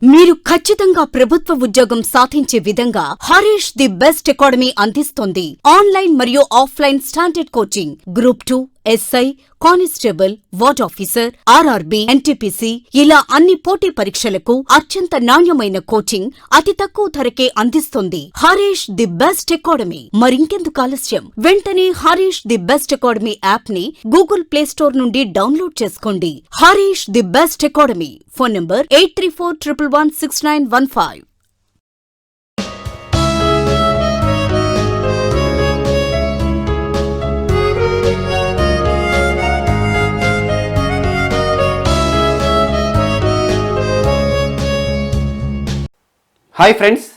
మీరు ఖచ్చితంగా ప్రభుత్వ ఉద్యోగం సాధించే విధంగా హరీష్ ది బెస్ట్ అకాడమీ అందిస్తోంది. ఆన్లైన్ మరియు offline standard coaching, group 2, SI, constable, ward officer, RRB, NTPC ఇలా అన్ని పోటీ పరీక్షలకు అత్యంత నాణ్యమైన కోచింగ్ అతి తక్కువ ధరకే అందిస్తుంది హరీష్ ది బెస్ట్ అకాడమీ. మరింకెందుకు ఆలస్యం, వెంటనే Harish the best academy app ని గూగుల్ ప్లే స్టోర్ నుండి డౌన్లోడ్ చేసుకోండి. Harish the best academy. Phone number 8341116915. Hi friends,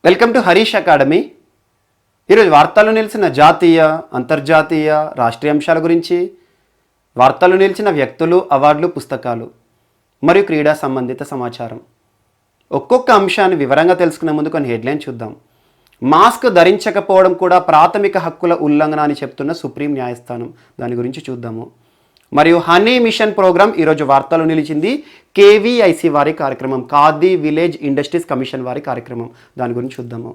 welcome to Harish academy. ఈరోజు వార్తల్లో నిలిచిన జాతీయ, అంతర్జాతీయ, రాష్ట్రీయ అంశాల గురించి, వార్తల్లో నిలిచిన వ్యక్తులు, అవార్డులు, పుస్తకాలు మరియు క్రీడా సంబంధిత సమాచారం, ఒక్కొక్క అంశాన్ని వివరంగా తెలుసుకునే ముందు కొన్ని హెడ్లైన్ చూద్దాం. మాస్క్ ధరించకపోవడం కూడా ప్రాథమిక హక్కుల ఉల్లంఘన అని చెప్తున్న సుప్రీం న్యాయస్థానం, దాని గురించి చూద్దాము. మరియు హనీ మిషన్ ప్రోగ్రాం ఈరోజు వార్తలు నిలిచింది. కేవీఐసి వారి కార్యక్రమం, ఖాదీ విలేజ్ ఇండస్ట్రీస్ కమిషన్ వారి కార్యక్రమం, దాని గురించి చూద్దాము.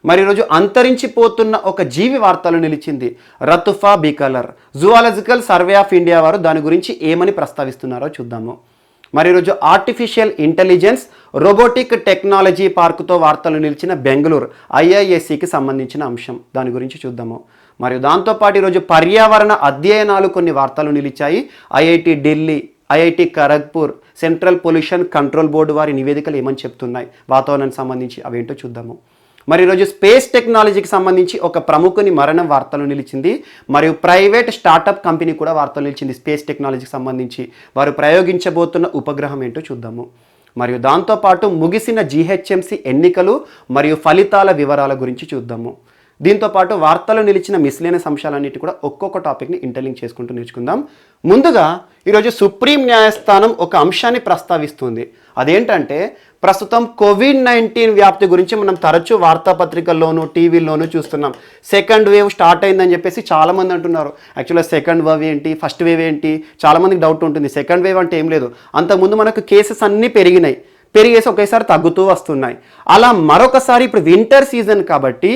మరి ఈరోజు అంతరించిపోతున్న ఒక జీవి వార్తలు నిలిచింది. రతుఫా bicolor, zoological survey of India వారు దాని గురించి ఏమని ప్రస్తావిస్తున్నారో చూద్దాము. మరి ఈరోజు ఆర్టిఫిషియల్ ఇంటెలిజెన్స్ రోబోటిక్ టెక్నాలజీ పార్కుతో వార్తలు నిలిచిన బెంగళూరు ఐఐఎస్సికి సంబంధించిన అంశం, దాని గురించి చూద్దాము. మరియు దాంతోపాటు ఈరోజు పర్యావరణ అధ్యయనాలు కొన్ని వార్తలు నిలిచాయి. IIT Delhi, IIT Kharagpur, central pollution control board వారి నివేదికలు ఏమని చెప్తున్నాయి వాతావరణానికి సంబంధించి, అవేంటో చూద్దాము. మరి ఈరోజు స్పేస్ టెక్నాలజీకి సంబంధించి ఒక ప్రముఖుని మరణం వార్తలు నిలిచింది. మరియు ప్రైవేట్ స్టార్టప్ కంపెనీ కూడా వార్తలు నిలిచింది స్పేస్ టెక్నాలజీకి సంబంధించి. వారు ప్రయోగించబోతున్న ఉపగ్రహం ఏంటో చూద్దాము. మరియు దాంతోపాటు ముగిసిన జీహెచ్ఎంసీ ఎన్నికలు మరియు ఫలితాల వివరాల గురించి చూద్దాము. దీంతోపాటు వార్తలు నిలిచిన మిస్లేనియస్ అంశాలన్నిటి కూడా ఒక్కొక్క టాపిక్ని ఇంటర్లింక్ చేసుకుంటూ నేర్చుకుందాం. ముందుగా ఈరోజు సుప్రీం న్యాయస్థానం ఒక అంశాన్ని ప్రస్తావిస్తుంది. అదేంటంటే ప్రస్తుతం కోవిడ్-19 వ్యాప్తి గురించి మనం తరచూ వార్తాపత్రికల్లోనూ టీవీల్లోనూ చూస్తున్నాం. సెకండ్ వేవ్ స్టార్ట్ అయిందని చెప్పేసి చాలామంది అంటున్నారు. యాక్చువల్గా సెకండ్ వేవ్ ఏంటి, ఫస్ట్ వేవ్ ఏంటి, చాలామందికి డౌట్ ఉంటుంది. సెకండ్ వేవ్ అంటే ఏం లేదు, అంతకుముందు మనకు కేసెస్ అన్నీ పెరిగేసి ఒకేసారి తగ్గుతూ వస్తున్నాయి. అలా మరొకసారి ఇప్పుడు వింటర్ సీజన్ కాబట్టి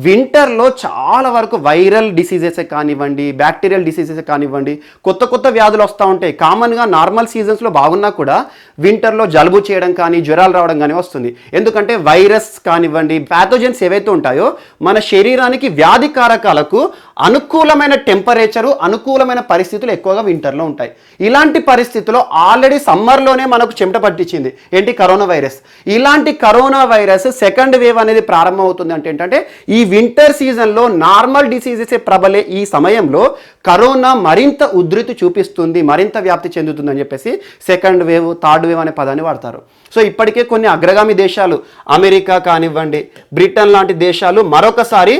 వింటర్లో చాలా వరకు వైరల్ డిసీజెస్ కానివ్వండి, బ్యాక్టీరియల్ డిసీజెస్ కానివ్వండి, కొత్త కొత్త వ్యాధులు వస్తూ ఉంటాయి. కామన్గా నార్మల్ సీజన్స్లో బాగున్నా కూడా వింటర్లో జలుబు చేయడం కానీ, జ్వరాలు రావడం కానీ వస్తుంది. ఎందుకంటే వైరస్ కానివ్వండి, ప్యాథోజన్స్ ఏవైతే ఉంటాయో మన శరీరానికి వ్యాధి కారకాలకు అనుకూలమైన టెంపరేచరు, అనుకూలమైన పరిస్థితులు ఎక్కువగా వింటర్లో ఉంటాయి. ఇలాంటి పరిస్థితుల్లో ఆల్రెడీ సమ్మర్లోనే మనకు చెమట పట్టించింది ఏంటి, కరోనా వైరస్. ఇలాంటి కరోనా వైరస్ సెకండ్ వేవ్ అనేది ప్రారంభమవుతుంది. అంటే ఏంటంటే ఈ వింటర్ సీజన్లో నార్మల్ డిసీజెస్ ప్రబలే ఈ సమయంలో కరోనా మరింత ఉధృతి చూపిస్తుంది, మరింత వ్యాప్తి చెందుతుంది అని చెప్పేసి సెకండ్ వేవ్, థర్డ్ వేవ్ అనే పదాన్ని వాడతారు. సో ఇప్పటికే కొన్ని అగ్రగామి దేశాలు, అమెరికా కానివ్వండి, బ్రిటన్ లాంటి దేశాలు మరొకసారి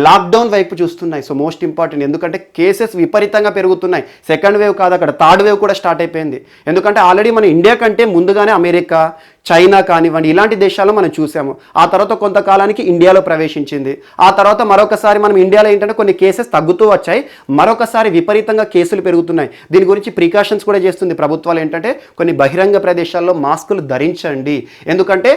లాక్డౌన్ వైపు చూస్తున్నాయి. సో మోస్ట్ ఇంపార్టెంట్, ఎందుకంటే కేసెస్ విపరీతంగా పెరుగుతున్నాయి. సెకండ్ వేవ్ కాదు, అక్కడ థర్డ్ వేవ్ కూడా స్టార్ట్ అయిపోయింది. ఎందుకంటే ఆల్రెడీ మన ఇండియా కంటే ముందుగానే అమెరికా, చైనా కానివ్వండి ఇలాంటి దేశాల్లో మనం చూసాము. ఆ తర్వాత కొంతకాలానికి ఇండియాలో ప్రవేశించింది. ఆ తర్వాత మరొకసారి మనం ఇండియాలో ఏంటంటే కొన్ని కేసెస్ తగ్గుతూ వచ్చాయి, మరొకసారి విపరీతంగా కేసులు పెరుగుతున్నాయి. దీని గురించి ప్రికాషన్స్ కూడా చేస్తుంది ప్రభుత్వాలు. ఏంటంటే కొన్ని బహిరంగ ప్రదేశాల్లో మాస్కులు ధరించండి. ఎందుకంటే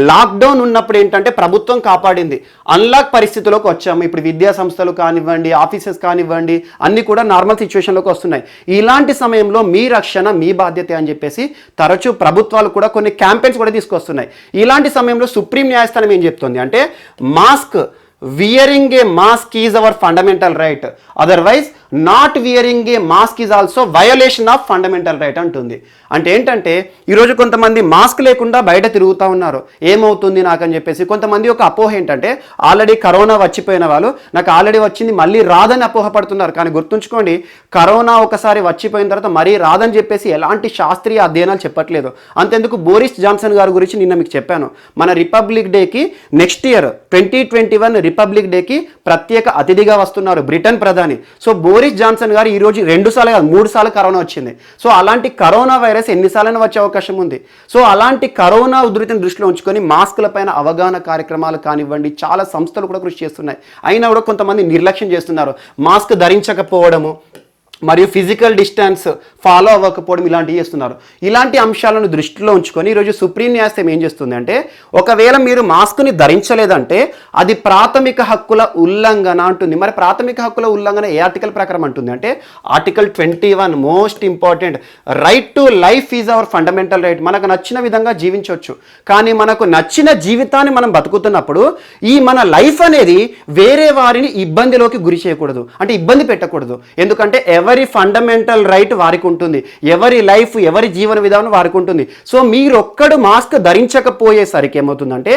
లాక్డౌన్ ఉన్నప్పుడు ఏంటంటే ప్రభుత్వం కాపాడింది. అన్లాక్ పరిస్థితిలోకి వచ్చాము. ఇప్పుడు విద్యా సంస్థలు కానివ్వండి, ఆఫీసెస్ కానివ్వండి, అన్నీ కూడా నార్మల్ సిచ్యువేషన్లోకి వస్తున్నాయి. ఇలాంటి సమయంలో మీ రక్షణ మీ బాధ్యత అని చెప్పేసి తరచూ ప్రభుత్వాలు కూడా కొన్ని క్యాంపెయిన్స్ కూడా తీసుకొస్తున్నాయి. ఇలాంటి సమయంలో సుప్రీం న్యాయస్థానం ఏం చెప్తుంది అంటే wearing A mask is our fundamental right, otherwise not wearing A mask is also violation of fundamental right అంటుంది. అంటే ఏంటంటే ఈరోజు కొంతమంది మాస్క్ లేకుండా బయట తిరుగుతూ ఉన్నారు, ఏమవుతుంది నాకు అని చెప్పేసి. కొంతమంది ఒక అపోహ ఏంటంటే ఆల్రెడీ కరోనా వచ్చిపోయిన వాళ్ళు నాకు ఆల్రెడీ వచ్చింది మళ్ళీ రాదని అపోహపడుతున్నారు. కానీ గుర్తుంచుకోండి, కరోనా ఒకసారి వచ్చిపోయిన తర్వాత మరీ రాదని చెప్పేసి ఎలాంటి శాస్త్రీయ అధ్యయనాలు చెప్పట్లేదు. అంతెందుకు బోరిస్ జాన్సన్ గారి గురించి నిన్న మీకు చెప్పాను. మన రిపబ్లిక్ డేకి నెక్స్ట్ ఇయర్ 2021 రిపబ్లిక్ డేకి ప్రత్యేక అతిథిగా వస్తున్నారు బ్రిటన్ ప్రధాని. సో బోరిస్ జాన్సన్ గారు ఈరోజు 2 సార్లు కాదు 3 సార్లు కరోనా వచ్చింది. సో అలాంటి కరోనా వైరస్ ఎన్నిసార్లు వచ్చే అవకాశం ఉంది. సో అలాంటి కరోనా ఉధృతిని దృష్టిలో ఉంచుకొని మాస్కుల పైన అవగాహన కార్యక్రమాలు కానివ్వండి చాలా సంస్థలు కూడా కృషి చేస్తున్నాయి. అయినా కూడా కొంతమంది నిర్లక్ష్యం చేస్తున్నారు. మాస్క్ ధరించకపోవడము, మరియు ఫిజికల్ డిస్టెన్స్ ఫాలో అవ్వకపోవడం ఇలాంటివి చేస్తున్నారు. ఇలాంటి అంశాలను దృష్టిలో ఉంచుకొని ఈరోజు సుప్రీం న్యాయస్థానం ఏం చేస్తుంది అంటే, ఒకవేళ మీరు మాస్క్ని ధరించలేదంటే అది ప్రాథమిక హక్కుల ఉల్లంఘన అంటుంది. మరి ప్రాథమిక హక్కుల ఉల్లంఘన ఏ ఆర్టికల్ ప్రకారం అంటుంది అంటే article 21 most important. Right to life is our fundamental right. మనకు నచ్చిన విధంగా జీవించవచ్చు, కానీ మనకు నచ్చిన జీవితాన్ని మనం బతుకుతున్నప్పుడు ఈ మన లైఫ్ అనేది వేరే వారిని ఇబ్బందిలోకి గురి చేయకూడదు, అంటే ఇబ్బంది పెట్టకూడదు. ఎందుకంటే ఎవరి ఫండమెంటల్ రైట్ వారికి ఉంటుంది, ఎవరి లైఫ్ ఎవరి జీవన విధానం వారికి ఉంటుంది. సో మీరు ఒక్కడు మాస్క్ ధరించకపోయేసరికి ఏమవుతుందంటే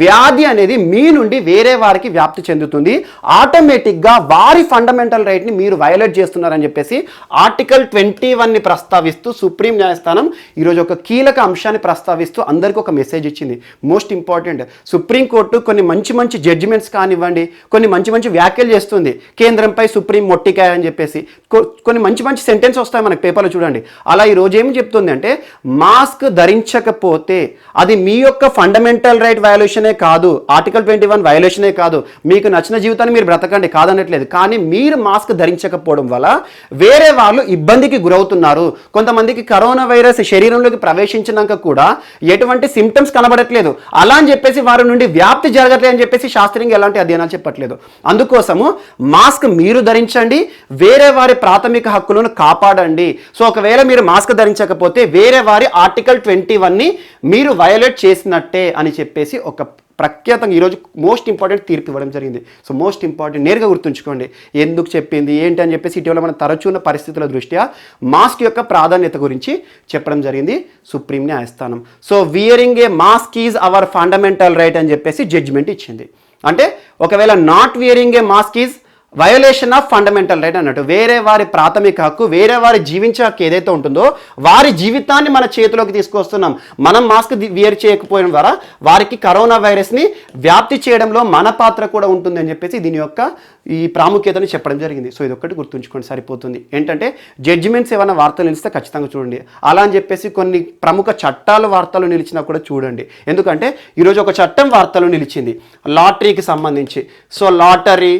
వ్యాధి అనేది మీ నుండి వేరే వారికి వ్యాప్తి చెందుతుంది. ఆటోమేటిక్గా వారి ఫండమెంటల్ రైట్ని మీరు వయలేట్ చేస్తున్నారని చెప్పేసి ఆర్టికల్ 21ని ప్రస్తావిస్తూ సుప్రీం న్యాయస్థానం ఈరోజు ఒక కీలక అంశాన్ని ప్రస్తావిస్తూ అందరికీ ఒక మెసేజ్ ఇచ్చింది. మోస్ట్ ఇంపార్టెంట్, సుప్రీంకోర్టు కొన్ని మంచి మంచి జడ్జిమెంట్స్ కానివ్వండి, కొన్ని మంచి మంచి వ్యాఖ్యలు చేస్తుంది. కేంద్రంపై సుప్రీం మొట్టికాయ అని చెప్పేసి కొన్ని మంచి మంచి సెంటెన్స్ వస్తాయి మనకి పేపర్లో చూడండి. అలా ఈరోజు ఏం చెప్తుంది అంటే మాస్క్ ధరించకపోతే అది మీ యొక్క ఫండమెంటల్ రైట్ వయలేషనే కాదు, ఆర్టికల్ 21 వయలేషనే కాదు. మీకు నచ్చిన జీవితాన్ని మీరు బ్రతకండి కాదనట్లేదు, కానీ మీరు మాస్క్ ధరించకపోవడం వల్ల వేరే వాళ్ళు ఇబ్బందికి గురవుతున్నారు. కొంతమందికి కరోనా వైరస్ శరీరంలోకి ప్రవేశించినాక కూడా ఎటువంటి సిమ్టమ్స్ కనబడట్లేదు, అలా అని చెప్పేసి వారి నుండి వ్యాప్తి జరగట్లేదు అని చెప్పేసి శాస్త్రీయంగా ఎలాంటి అధ్యయనాలు చెప్పట్లేదు. అందుకోసము మాస్క్ మీరు ధరించండి, వేరే వారి ప్రాథమిక హక్కులను కాపాడండి. సో ఒకవేళ మీరు మాస్క్ ధరించకపోతే వేరే వారి ఆర్టికల్ 21ని మీరు వయలేట్ చేసినట్టే అని చెప్పేసి ఒక ప్రఖ్యాతంగా ఈరోజు మోస్ట్ ఇంపార్టెంట్ తీర్పు ఇవ్వడం జరిగింది. సో మోస్ట్ ఇంపార్టెంట్ నేరుగా గుర్తుంచుకోండి ఎందుకు చెప్పింది ఏంటి అని చెప్పేసి ఇటీవల మన తరచున్న పరిస్థితుల దృష్ట్యా మాస్క్ యొక్క ప్రాధాన్యత గురించి చెప్పడం జరిగింది సుప్రీం న్యాయస్థానం. So wearing A mask is our fundamental right అని చెప్పేసి జడ్జిమెంట్ ఇచ్చింది. అంటే ఒకవేళ not wearing A mask is violation of fundamental right అన్నట్టు. వేరే వారి ప్రాథమిక హక్కు, వేరే వారి జీవించే హక్కు ఏదైతే ఉంటుందో వారి జీవితాన్ని మన చేతిలోకి తీసుకొస్తున్నాం. మనం మాస్క్ వియర్ చేయకపోవడం ద్వారా వారికి కరోనా వైరస్ని వ్యాప్తి చేయడంలో మన పాత్ర కూడా ఉంటుంది అని చెప్పేసి దీని యొక్క ఈ ప్రాముఖ్యతను చెప్పడం జరిగింది. సో ఇది ఒక్కటి గుర్తుంచుకోండి సరిపోతుంది. ఏంటంటే జడ్జిమెంట్స్ ఏమైనా వార్తలు నిలిస్తే ఖచ్చితంగా చూడండి, అలా అని చెప్పేసి కొన్ని ప్రముఖ చట్టాలు వార్తలు నిలిచినా కూడా చూడండి. ఎందుకంటే ఈరోజు ఒక చట్టం వార్తలు నిలిచింది లాటరీకి సంబంధించి. సో లాటరీ,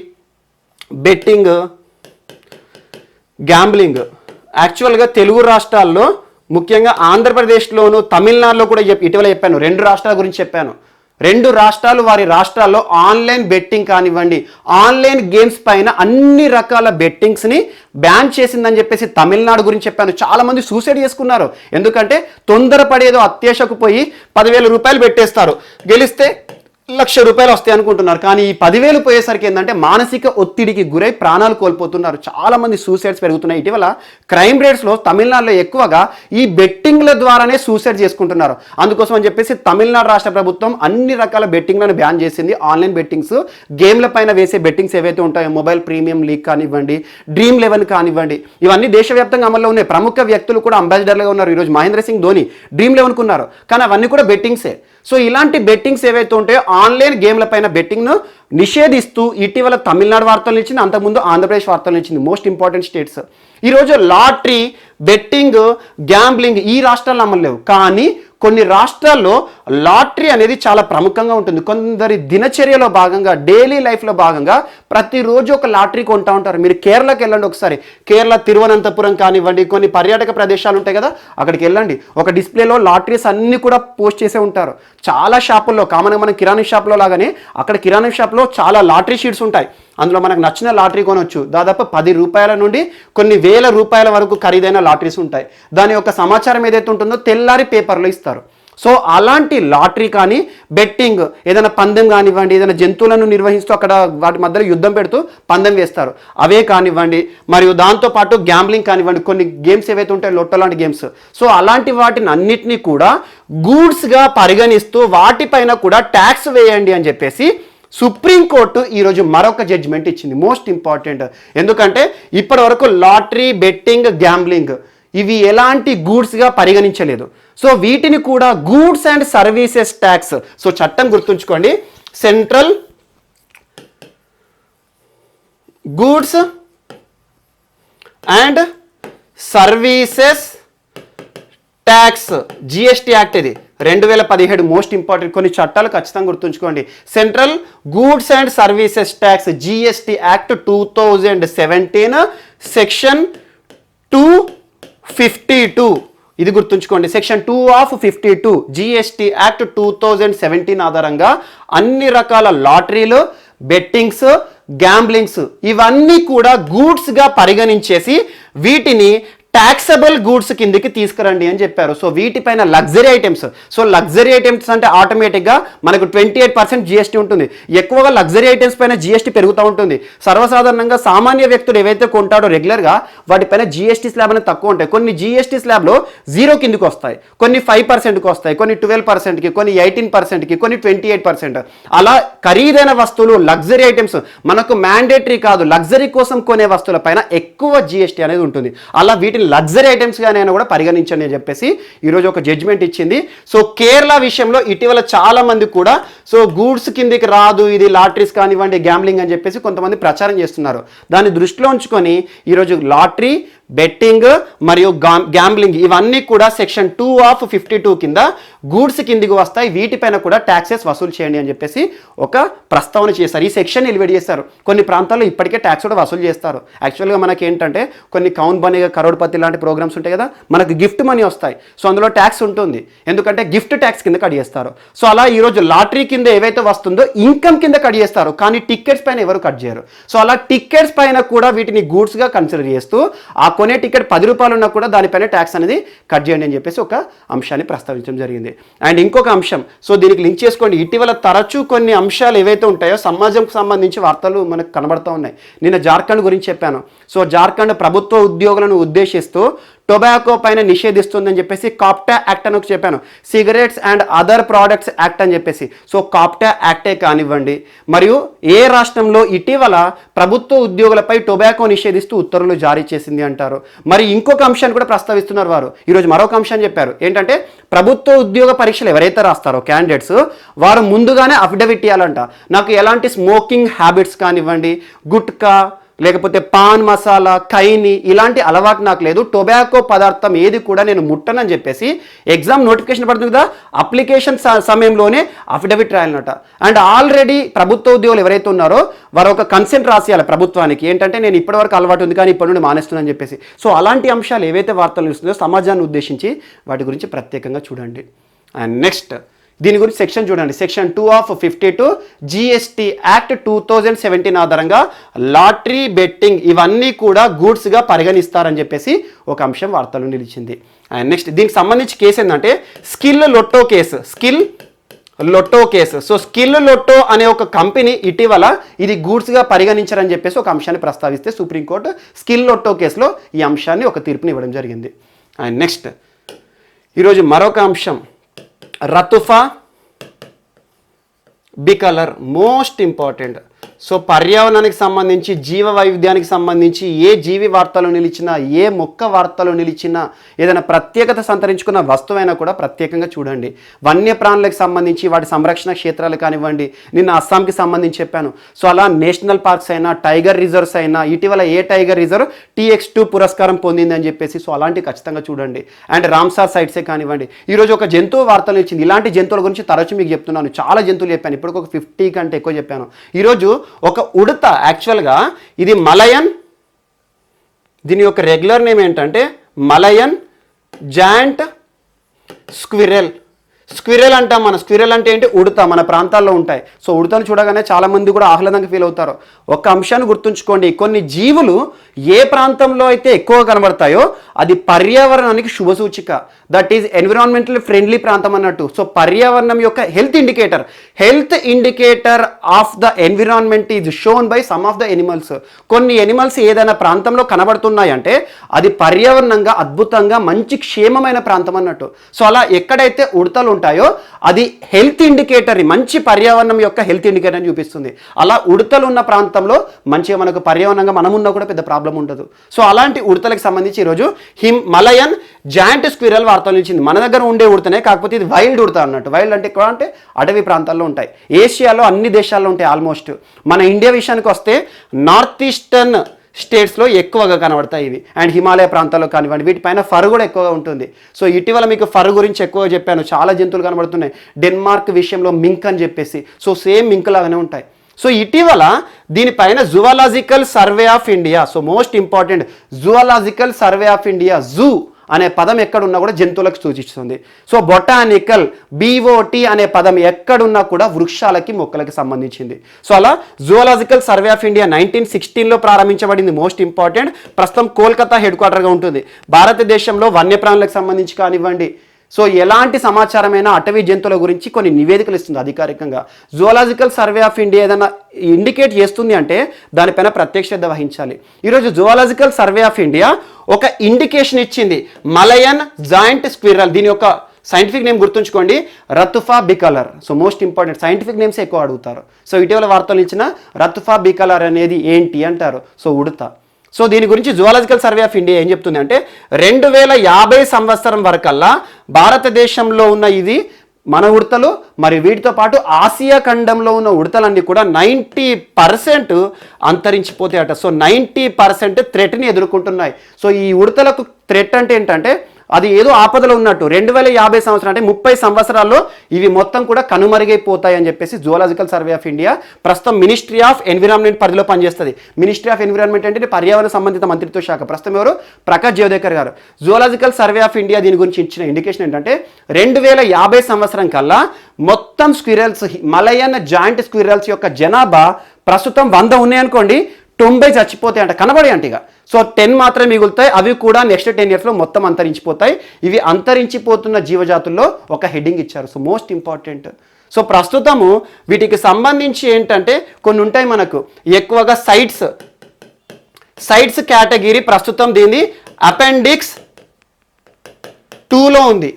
బెట్టింగ్, గ్యాంబ్లింగ్ యాక్చువల్గా తెలుగు రాష్ట్రాల్లో ముఖ్యంగా ఆంధ్రప్రదేశ్లోను తమిళనాడులో కూడా ఇటీవల చెప్పాను, 2 రాష్ట్రాల గురించి చెప్పాను. 2 రాష్ట్రాలు వారి రాష్ట్రాల్లో ఆన్లైన్ బెట్టింగ్ కానివ్వండి, ఆన్లైన్ గేమ్స్ పైన అన్ని రకాల బెట్టింగ్స్ని బ్యాన్ చేసిందని చెప్పేసి తమిళనాడు గురించి చెప్పాను. చాలామంది సూసైడ్ చేసుకున్నారు, ఎందుకంటే తొందరపడేదో అత్యాశకు పోయి 10,000 రూపాయలు పెట్టేస్తారు, గెలిస్తే ₹1,00,000 వస్తాయి అనుకుంటున్నారు. కానీ ఈ 10,000 పోయేసరికి ఏంటంటే మానసిక ఒత్తిడికి గురై ప్రాణాలు కోల్పోతున్నారు. చాలా మంది సూసైడ్స్ పెరుగుతున్నాయి. ఇటీవల క్రైమ్ రేట్స్లో తమిళనాడులో ఎక్కువగా ఈ బెట్టింగ్ల ద్వారానే సూసైడ్ చేసుకుంటున్నారు. అందుకోసం అని చెప్పేసి తమిళనాడు రాష్ట్ర ప్రభుత్వం అన్ని రకాల బెట్టింగ్లను బ్యాన్ చేసింది. ఆన్లైన్ బెట్టింగ్స్, గేమ్ల పైన వేసే బెట్టింగ్స్ ఏవైతే ఉంటాయో మొబైల్ ప్రీమియం లీగ్ కానివ్వండి, డ్రీమ్ 11 కానివ్వండి, ఇవన్నీ దేశవ్యాప్తంగా అమల్లో ఉన్నాయి. ప్రముఖ వ్యక్తులు కూడా అంబాసిడర్లుగా ఉన్నారు. ఈరోజు మహేంద్ర సింగ్ ధోని డ్రీమ్ 11 ఉన్నారు, కానీ అవన్నీ కూడా బెట్టింగ్సే. సో ఇలాంటి బెట్టింగ్స్ ఏవైతే ఉంటాయో ఆన్లైన్ గేమ్ల పైన బెట్టింగ్ను నిషేధిస్తూ ఇటీవల తమిళనాడు వార్తలు ఇచ్చింది, అంతకుముందు ఆంధ్రప్రదేశ్ వార్తలు ఇచ్చింది. Most important states. ఈరోజు లాటరీ, బెట్టింగ్, గ్యాంబ్లింగ్ ఈ రాష్ట్రాల్లో అమలు లేవు, కానీ కొన్ని రాష్ట్రాల్లో లాటరీ అనేది చాలా ప్రముఖంగా ఉంటుంది. కొందరి దినచర్యలో భాగంగా, డైలీ లైఫ్లో భాగంగా ప్రతిరోజు ఒక లాటరీ కొంటా ఉంటారు. మీరు కేరళకి వెళ్ళండి ఒకసారి, కేరళ తిరువనంతపురం కానివ్వండి, కొన్ని పర్యాటక ప్రదేశాలు ఉంటాయి కదా, అక్కడికి వెళ్ళండి. ఒక డిస్ప్లేలో లాటరీస్ అన్నీ కూడా పోస్ట్ చేసే ఉంటారు. చాలా షాపుల్లో, కామన్గా మన కిరాణా షాప్లో లాగానే అక్కడ కిరాణా షాప్లో చాలా లాటరీ షీట్స్ ఉంటాయి. అందులో మనకు నచ్చిన లాటరీ కొనవచ్చు. దాదాపు ₹10 నుండి కొన్ని ₹1,000 వరకు ఖరీదైన లాటరీస్ ఉంటాయి. దాని యొక్క సమాచారం ఏదైతే ఉంటుందో తెల్లారి పేపర్లో ఇస్తారు. సో అలాంటి లాటరీ కానీ, బెట్టింగ్, ఏదైనా పందెం కానివ్వండి, ఏదైనా జంతువులను నిర్వహిస్తూ అక్కడ వాటి మధ్యలో యుద్ధం పెడుతూ పందెం వేస్తారు, అవే కానివ్వండి, మరియు దాంతోపాటు గ్యాంబ్లింగ్ కానివ్వండి, కొన్ని గేమ్స్ ఏవైతే ఉంటాయో లొట్టో లాంటి గేమ్స్. సో అలాంటి వాటిని అన్నిటినీ కూడా గూడ్స్గా పరిగణిస్తూ వాటిపైన కూడా ట్యాక్స్ వేయండి అని చెప్పేసి సుప్రీంకోర్టు ఈరోజు మరొక జడ్జిమెంట్ ఇచ్చింది. మోస్ట్ ఇంపార్టెంట్, ఎందుకంటే ఇప్పటి వరకు లాటరీ, బెట్టింగ్, గ్యాంబ్లింగ్ ఇవి ఎలాంటి గూడ్స్గా పరిగణించలేదు. సో వీటిని కూడా goods and services tax. So చట్టం గుర్తుంచుకోండి, central goods and services tax, GST act ఇది 2017. మోస్ట్ ఇంపార్టెంట్, కొన్ని చట్టాలు ఖచ్చితంగా గుర్తుంచుకోండి. Central goods and services tax GST act 2017 section 252 ఇది గుర్తుంచుకోండి. సెక్షన్ 252 జిఎస్టీ యాక్ట్ 2017 ఆధారంగా అన్ని రకాల లాటరీలు, బెట్టింగ్స్, గ్యాంబ్లింగ్స్ ఇవన్నీ కూడా గూడ్స్గా పరిగణించేసి వీటిని ట్యాక్సబుల్ గూడ్స్ కిందికి తీసుకురండి అని చెప్పారు. సో వీటిపైన luxury items, so luxury items అంటే ఆటోమేటిక్గా మనకు 28% జిఎస్టీ ఉంటుంది. ఎక్కువగా లగ్జరీ ఐటమ్స్ పైన జిఎస్టీ పెరుగుతూ ఉంటుంది. సర్వసాధారణంగా సామాన్య వ్యక్తులు ఏవైతే కొంటాడో రెగ్యులర్గా వాటిపైన జిఎస్టీ స్లాబ్ అనేది తక్కువ ఉంటాయి. కొన్ని జిఎస్టీ స్లాబ్లో 0 కిందికి వస్తాయి, కొన్ని 5%కి వస్తాయి, కొన్ని 12%కి, కొన్ని 18%కి, కొన్ని 28%. అలా ఖరీదైన వస్తువులు లగ్జరీ ఐటమ్స్ మనకు మ్యాండేటరీ కాదు, లగ్జరీ కోసం కొనే వస్తువుల పైన ఎక్కువ జిఎస్టీ అనేది ఉంటుంది. అలా వీటిని లగ్జరీ ఐటమ్స్గా నేను కూడా పరిగణించండి అని చెప్పేసి ఈరోజు ఒక జడ్జిమెంట్ ఇచ్చింది. సో కేరళ విషయంలో ఇటీవల చాలా మంది కూడా సో గూడ్స్ కిందికి రాదు, ఇది లాటరీస్ కానివ్వండి, గ్యాంబ్లింగ్ అని చెప్పేసి కొంతమంది ప్రచారం చేస్తున్నారు. దాన్ని దృష్టిలో ఉంచుకొని ఈరోజు లాటరీ, బెట్టింగ్ మరియు గ్యాంబ్లింగ్ ఇవన్నీ కూడా సెక్షన్ 252 కింద గూడ్స్ కిందికి వస్తాయి. వీటిపైన కూడా ట్యాక్సెస్ వసూలు చేయండి అని చెప్పేసి ఒక ప్రస్తావన చేశారు. ఈ సెక్షన్ ఎలివేట్ చేస్తారు. కొన్ని ప్రాంతాల్లో ఇప్పటికే ట్యాక్స్ కూడా వసూలు చేస్తారు. యాక్చువల్గా మనకి ఏంటంటే కొన్ని కౌన్ బనేగా, కరోడ్పతి లాంటి ప్రోగ్రామ్స్ ఉంటాయి కదా, మనకు గిఫ్ట్ మనీ వస్తాయి. సో అందులో ట్యాక్స్ ఉంటుంది, ఎందుకంటే గిఫ్ట్ ట్యాక్స్ కింద కట్ చేస్తారు. సో అలా ఈరోజు లాటరీ కింద ఏవైతే వస్తుందో ఇన్కమ్ కింద కట్ చేస్తారు, కానీ టికెట్స్ పైన ఎవరు కట్ చేయరు. సో అలా టికెట్స్ పైన కూడా వీటిని గూడ్స్గా కన్సిడర్ చేస్తూ ఆ కొనే టికెట్ 10 రూపాయలు ఉన్నా కూడా దానిపైన ట్యాక్స్ అనేది కట్ చేయండి అని చెప్పేసి ఒక అంశాన్ని ప్రస్తావించడం జరిగింది. అండ్ ఇంకొక అంశం, సో దీనికి లింక్ చేసుకోండి. ఇటీవల తరచూ కొన్ని అంశాలు ఏవైతే ఉంటాయో సమాజంకు సంబంధించి వార్తలు మనకు కనబడుతూ ఉన్నాయి. నిన్న జార్ఖండ్ గురించి చెప్పాను. సో జార్ఖండ్ ప్రభుత్వ ఉద్యోగులను ఉద్దేశిస్తూ టొబాకో పైన నిషేధిస్తుందని చెప్పేసి కాప్టా యాక్ట్ అని చెప్పాను, cigarettes and other products act అని చెప్పేసి. సో కాప్టా యాక్టే కానివ్వండి, మరియు ఏ రాష్ట్రంలో ఇటీవల ప్రభుత్వ ఉద్యోగులపై టొబాకో నిషేధిస్తూ ఉత్తర్వులు జారీ చేసింది అంటారు. మరి ఇంకొక అంశాన్ని కూడా ప్రస్తావిస్తున్నారు వారు. ఈరోజు మరొక అంశాన్ని చెప్పారు, ఏంటంటే ప్రభుత్వ ఉద్యోగ పరీక్షలు ఎవరైతే రాస్తారో క్యాండిడేట్స్ వారు ముందుగానే అఫిడవిట్ ఇవ్వాలంట. నాకు ఎలాంటి స్మోకింగ్ హ్యాబిట్స్ కానివ్వండి, గుట్కా లేకపోతే పాన్ మసాలా, ఖైని ఇలాంటి అలవాటు నాకు లేదు, టొబాకో పదార్థం ఏది కూడా నేను ముట్టనని చెప్పేసి ఎగ్జామ్ నోటిఫికేషన్ పడుతుంది కదా, అప్లికేషన్ సమయంలోనే అఫిడవిట్ రాయాలన్నట. అండ్ ఆల్రెడీ ప్రభుత్వ ఉద్యోగులు ఎవరైతే ఉన్నారో వారు ఒక కన్సెంట్ రాసేయాలి ప్రభుత్వానికి, ఏంటంటే నేను ఇప్పటివరకు అలవాటు ఉంది కానీ ఇప్పటి నుండి మానేస్తున్నానని చెప్పేసి. సో అలాంటి అంశాలు ఏవైతే వార్తలు ఇస్తుందో సమాజాన్ని ఉద్దేశించి వాటి గురించి ప్రత్యేకంగా చూడండి. అండ్ నెక్స్ట్ దీని గురించి సెక్షన్ చూడండి. సెక్షన్ 252 జిఎస్టీ యాక్ట్ 2017 ఆధారంగా లాటరీ, బెట్టింగ్ ఇవన్నీ కూడా గూడ్స్గా పరిగణిస్తారని చెప్పేసి ఒక అంశం వార్తలు నిలిచింది. అండ్ నెక్స్ట్ దీనికి సంబంధించి కేసు ఏంటంటే skill లొట్టో case. Skill లొట్టో case. So skill లొట్టో అనే ఒక కంపెనీ ఇటీవల ఇది గూడ్స్గా పరిగణించారని చెప్పేసి ఒక అంశాన్ని ప్రస్తావిస్తే సుప్రీంకోర్టు స్కిల్ లొట్టో కేసులో ఈ అంశాన్ని ఒక తీర్పుని ఇవ్వడం జరిగింది. అండ్ నెక్స్ట్ ఈరోజు మరొక అంశం, రతుఫా బికలర్, మోస్ట్ ఇంపార్టెంట్. సో పర్యావరణానికి సంబంధించి, జీవ వైవిధ్యానికి సంబంధించి ఏ జీవి వార్తలు నిలిచినా, ఏ మొక్క వార్తలు నిలిచినా, ఏదైనా ప్రత్యేకత సంతరించుకున్న వస్తువైనా కూడా ప్రత్యేకంగా చూడండి. వన్యప్రాణులకు సంబంధించి వాటి సంరక్షణ క్షేత్రాలు కానివ్వండి, నిన్న అస్సాంకి సంబంధించి చెప్పాను. సో అలా నేషనల్ పార్క్స్ అయినా, టైగర్ రిజర్వ్స్ అయినా, ఇటీవల ఏ టైగర్ రిజర్వ్ TX2 పురస్కారం పొందింది అని చెప్పేసి, సో అలాంటివి ఖచ్చితంగా చూడండి. అండ్ రామ్సార్ సైట్సే కానివ్వండి. ఈరోజు ఒక జంతువు వార్తలు ఇచ్చింది. ఇలాంటి జంతువుల గురించి తరచు మీకు చెప్తున్నాను, చాలా జంతువులు చెప్పాను, ఇప్పుడు ఒక 50 కంటే ఎక్కువ చెప్పాను. ఈరోజు ఒక ఉడత, యాక్చువల్గా ఇది మలయన్, దీని యొక్క రెగ్యులర్ నేమ్ ఏంటంటే మలయన్ జాయింట్ స్క్విరెల్. స్క్విరెల్ అంటాం మనం. స్క్విరెల్ అంటే ఏంటి? ఉడత, మన ప్రాంతాల్లో ఉంటాయి. సో ఉడతను చూడగానే చాలా మంది కూడా ఆహ్లాదంగా ఫీల్ అవుతారు. ఒక అంశాన్ని గుర్తుంచుకోండి, కొన్ని జీవులు ఏ ప్రాంతంలో అయితే ఎక్కువ కనబడతాయో అది పర్యావరణానికి శుభసూచిక. దట్ ఈజ్ ఎన్విరాన్మెంటల్ ఫ్రెండ్లీ ప్రాంతం అన్నట్టు. సో పర్యావరణం యొక్క health indicator of the environment is shown by some of the animals. కొన్ని ఎనిమల్స్ ఏదైనా ప్రాంతంలో కనబడుతున్నాయంటే అది పర్యావరణంగా అద్భుతంగా మంచి క్షేమమైన ప్రాంతం అన్నట్టు. సో అలా ఎక్కడైతే ఉడతలు ఉంటాయో అది హెల్త్ ఇండికేటర్, మంచి పర్యావరణం యొక్క హెల్త్ ఇండికేటర్ అని చూపిస్తుంది. అలా ఉడతలు ఉన్న ప్రాంతంలో మంచిగా మనకు పర్యావరణంగా మనమున్నా కూడా పెద్ద ప్రాబ్లం ఉండదు. సో అలాంటి ఉడతలకు సంబంధించి ఈరోజు మలయన్ జాయింట్ స్క్విరల్ వార్తలు ఇచ్చింది. మన దగ్గర ఉండే ఉడతనే, కాకపోతే ఇది వైల్డ్ ఉడత అన్నట్టు. వైల్డ్ అంటే ఎక్కువ అంటే అడవి ప్రాంతాల్లో ఉంటాయి. ఏషియాలో అన్ని దేశాల్లో ఉంటాయి ఆల్మోస్ట్. మన ఇండియా విషయానికి వస్తే నార్త్ ఈస్టర్న్ స్టేట్స్లో ఎక్కువగా కనబడతాయి ఇవి. అండ్ హిమాలయ ప్రాంతాల్లో కానివ్వండి, వీటిపైన ఫర్ కూడా ఎక్కువగా ఉంటుంది. సో ఇటీవల మీకు ఫర్ గురించి ఎక్కువగా చెప్పాను, చాలా జంతువులు కనబడుతున్నాయి. డెన్మార్క్ విషయంలో మింక్ అని చెప్పేసి, సో సేమ్ మింక్ లాగానే ఉంటాయి. సో ఇటీవల దీనిపైన zoological survey of India, so most important zoological survey of India, zoo అనే పదం ఎక్కడున్నా కూడా జంతువులకు సూచిస్తుంది. సో బొటానికల్, BOT అనే పదం ఎక్కడున్నా కూడా వృక్షాలకి మొక్కలకి సంబంధించింది. సో అలా జువాలజికల్ సర్వే ఆఫ్ ఇండియా 1916లో ప్రారంభించబడింది. Most important. ప్రస్తుతం కోల్కతా హెడ్ క్వార్టర్గా ఉంటుంది. భారతదేశంలో వన్యప్రాణులకు సంబంధించి కానివ్వండి, సో ఎలాంటి సమాచారమైనా అటవీ జంతువుల గురించి కొన్ని నివేదికలు ఇస్తుంది అధికారికంగా. జువాలజికల్ సర్వే ఆఫ్ ఇండియా ఏదైనా ఇండికేట్ చేస్తుంది అంటే దానిపైన ప్రత్యేక శ్రద్ధ వహించాలి. ఈరోజు జువాలజికల్ సర్వే ఆఫ్ ఇండియా ఒక ఇండికేషన్ ఇచ్చింది, మలయన్ జాయింట్ స్క్విరల్. దీని యొక్క సైంటిఫిక్ నేమ్ గుర్తుంచుకోండి, Ratufa bicolor. So most important, scientific names ఎక్కువ అడుగుతారు. సో ఇటీవల వార్తలు ఇచ్చిన రతుఫా బికలర్ అనేది ఏంటి అంటారు, సో ఉడత. సో దీని గురించి జువాలజికల్ సర్వే ఆఫ్ ఇండియా ఏం చెప్తుంది అంటే 2050 సంవత్సరం వరకల్లా భారతదేశంలో ఉన్న ఇది మన ఉడతలు మరి వీటితో పాటు ఆసియా ఖండంలో ఉన్న ఉడతలన్నీ కూడా 90% అంతరించిపోతాయట. సో 90% థ్రెట్ని ఎదుర్కొంటున్నాయి. సో ఈ ఉడతలకు థ్రెట్ అంటే ఏంటంటే అది ఏదో ఆపదలో ఉన్నట్టు. 2050 సంవత్సరం అంటే 30 సంవత్సరాల్లో ఇవి మొత్తం కూడా కనుమరుగైపోతాయి అని చెప్పేసి జువాలజికల్ సర్వే ఆఫ్ ఇండియా ప్రస్తుతం మినిస్ట్రీ ఆఫ్ ఎన్విరాన్మెంట్ పరిధిలో పనిచేస్తుంది. మినిస్ట్రీ ఆఫ్ ఎన్విరాన్మెంట్ అంటే పర్యావరణ సంబంధిత మంత్రిత్వ శాఖ. ప్రస్తుతం ఎవరు? ప్రకాష్ జవదేకర్ గారు. జువాలజికల్ సర్వే ఆఫ్ ఇండియా దీని గురించి ఇచ్చిన ఇండికేషన్ ఏంటంటే 2050 సంవత్సరం కల్లా మొత్తం స్క్విరల్స్, మలయన్ జాయింట్ స్క్విరల్స్ యొక్క జనాభా ప్రస్తుతం 100 ఉన్నాయనుకోండి, 90 చచ్చిపోతాయి అంట, కనబడి అంటే ఇక. సో 10 మాత్రమే మిగులుతాయి. అవి కూడా నెక్స్ట్ 10 yearsలో మొత్తం అంతరించిపోతాయి. ఇవి అంతరించిపోతున్న జీవజాతుల్లో ఒక హెడ్డింగ్ ఇచ్చారు. So most important. సో ప్రస్తుతము వీటికి సంబంధించి ఏంటంటే కొన్ని ఉంటాయి మనకు, ఎక్కువగా సైట్స్ కేటగిరీ ప్రస్తుతం దీన్ని అపెండిక్స్ 2లో ఉంది.